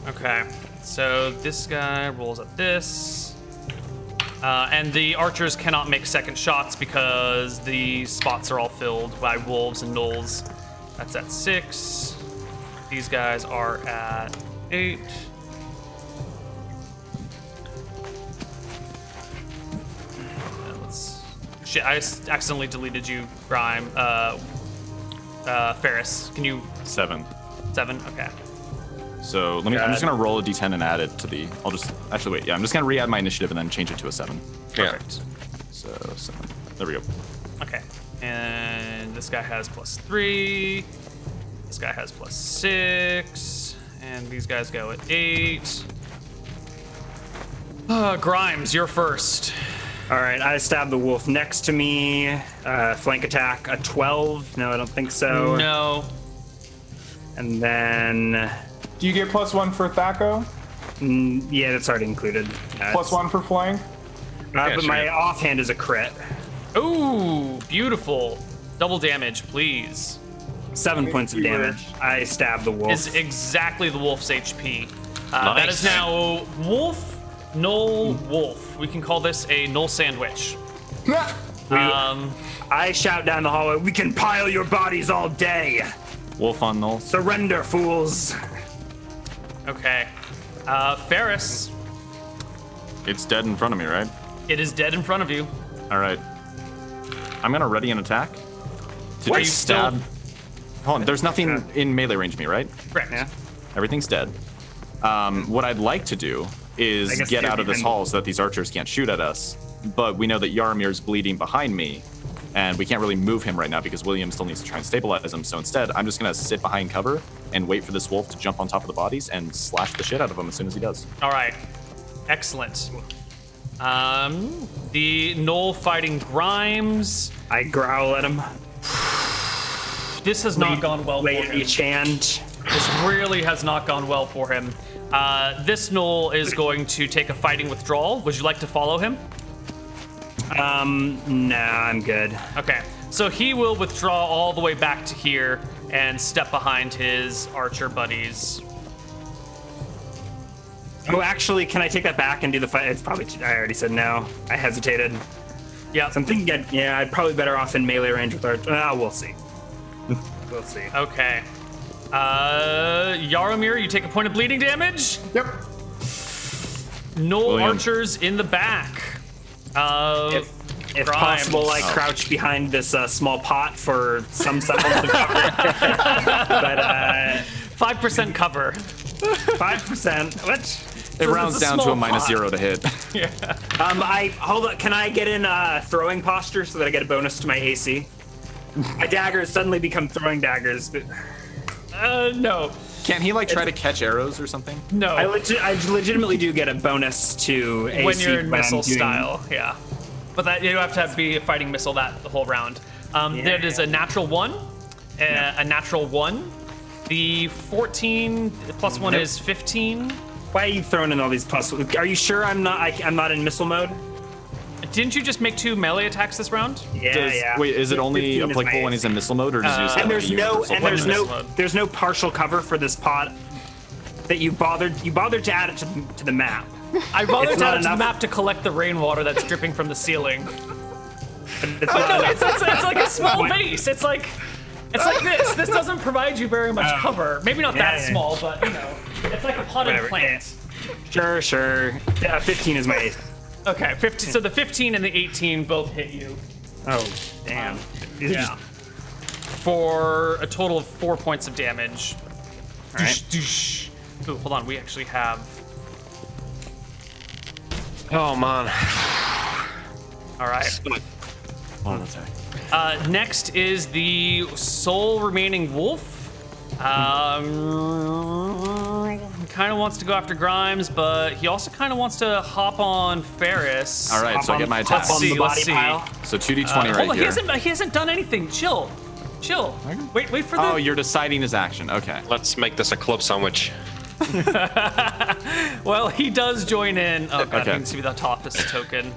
Okay. So this guy rolls at this. And the archers cannot make second shots because the spots are all filled by wolves and gnolls. That's at 6. These guys are at 8. Shit, I accidentally deleted you, Grime. Ferris, can you? 7. 7, okay. So I'm just gonna roll a d10 and add it to the. I'll just actually wait. Yeah, I'm just gonna re-add my initiative and then change it to a 7. Perfect. So 7. There we go. Okay, and this guy has +3. This guy has +6, and these guys go at 8. Grimes, you're first. All right, I stab the wolf next to me. Flank attack, a 12. No, I don't think so. No. And then... Do you get +1 for Thaco? Yeah, that's already included. +1 for flank? But my offhand is a crit. Ooh, beautiful. Double damage, please. 7 points of damage. I stab the wolf. Is exactly the wolf's HP. Nice. That is now wolf, Null, wolf. We can call this a Null sandwich. I shout down the hallway, we can pile your bodies all day. Wolf on Null. Surrender, fools. Okay. Ferris. It's dead in front of me, right? It is dead in front of you. All right. I'm gonna ready an attack. To Are just you still- stab. Hold on. There's nothing in melee range of me, right? Correct. Yeah. Everything's dead. What I'd like to do I is guess get you're out of this behind- hall so that these archers can't shoot at us. But we know that Yaramir's bleeding behind me, and we can't really move him right now because William still needs to try and stabilize him. So instead, I'm just gonna sit behind cover and wait for this wolf to jump on top of the bodies and slash the shit out of him as soon as he does. All right. Excellent. The Null fighting Grimes. I growl at him. This has not gone well for Lay him. each hand. This really has not gone well for him. This Null is going to take a fighting withdrawal. Would you like to follow him? Nah, I'm good. Okay. So he will withdraw all the way back to here and step behind his archer buddies. Oh, actually, can I take that back and do the fight? It's probably, I already said no. I hesitated. Yeah. So I'm thinking, I'd probably better off in melee range with our, we'll see. We'll see. Okay. Yaramir, you take a point of bleeding damage. Yep. Null William. archers in the back. If Grimes. possible, I crouch behind this small pot for some semblance of cover. But 5% cover. 5%. What? It rounds it's a down to small a minus pot. 0 to hit. Hold on. Can I get in throwing posture so that I get a bonus to my AC? My daggers suddenly become throwing daggers. But No. Can't he like try to catch arrows or something? No. I legitimately do get a bonus to AC when you're in I'm missile doing- style, yeah. But that you have to be a fighting missile that the whole round. That is a natural 1, a natural 1. The 14 plus 1 Nope. is 15. Why are you throwing in all these plus? Are you sure I'm not in missile mode? Didn't you just make 2 melee attacks this round? Yeah. Wait, is it only 15 is applicable my when he's in missile mode, or does he use that And like there's a no universal and button? there's missile no mode. there's no partial cover for this pod that you bothered to add it to the map. I bothered It's to not add it to the enough. map to collect the rainwater that's dripping from the ceiling. It's Oh, not no, enough. it's like a small vase. It's like this. This doesn't provide you very much cover. Maybe not that yeah. small, but you know, it's like a potted Whatever, plant. Sure. 15 is my ace. Okay, 15. So the 15 and the 18 both hit you. Oh, damn. These are Yeah. For a total of 4 points of damage. All right. Doosh, doosh. Ooh, hold on. We actually have. Oh man. All right. One attack. Next is the sole remaining wolf. Kind of wants to go after Grimes, but he also kind of wants to hop on Ferris. All right, Hop so I on- get my hop attack. on the Let's body see. pile. So 2d20 Hold right on, here. he hasn't done anything. Chill. Wait for the. Oh, you're deciding his action. Okay. Let's make this a club sandwich. Well, he does join in. Oh god, Okay. you can see the top this token.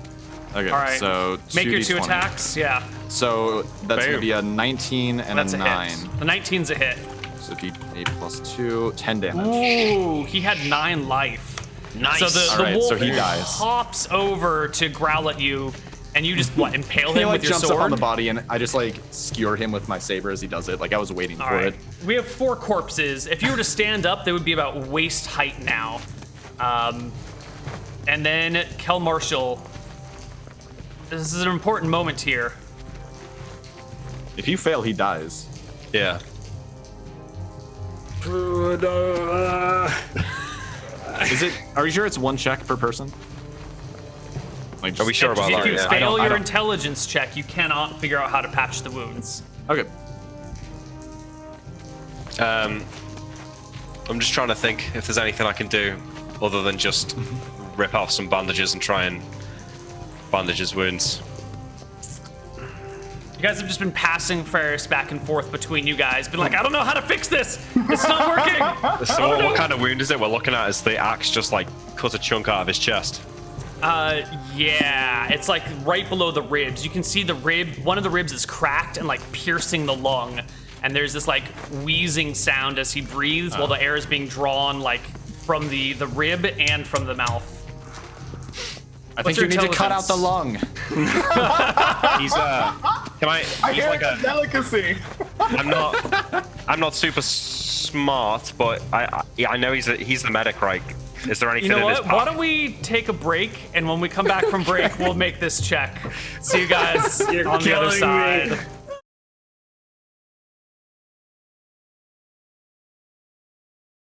Okay. All right. So Make your 2 2d20. attacks. Yeah, So that's Boom. gonna be a 19 and that's a a 9. hit. The 19's a hit. So d8 plus 2, 10 damage. Ooh, he had 9 life. Nice. So the All right, wolf so he dies. hops over to growl at you, and you just what impale He him like with your jumps sword. up on the body, and I just like skewer him with my saber as he does it. Like I was waiting All for right. it. We have 4 corpses. If you were to stand up, they would be about waist height now. And then Kel Marshall. This is an important moment here. If you fail, he dies. Yeah. Is it? Are you sure it's 1 check per person? Like, Are we sure about If that? you Yeah. fail I your don't- intelligence check, you cannot figure out how to patch the wounds. Okay. I'm just trying to think if there's anything I can do other than just rip off some bandages and try and bandage his wounds. You guys have just been passing Ferris back and forth between you guys, been like, I don't know how to fix this. It's not working. So what kind of wound is it we're looking at? Is the axe just like cut a chunk out of his chest? Yeah, it's like right below the ribs. You can see the rib, one of the ribs is cracked and like piercing the lung. And there's this like wheezing sound as he breathes while the air is being drawn like from the rib and from the mouth. I What's think you your need to cut out the intelligence? lung. He's I he's hear like it's a delicacy. I'm not super smart, but I know he's the medic, right? Is there anything You know in his what? Why pack? don't we take a break, and when we come back from break, we'll make this check. See you guys on the other killing me. side.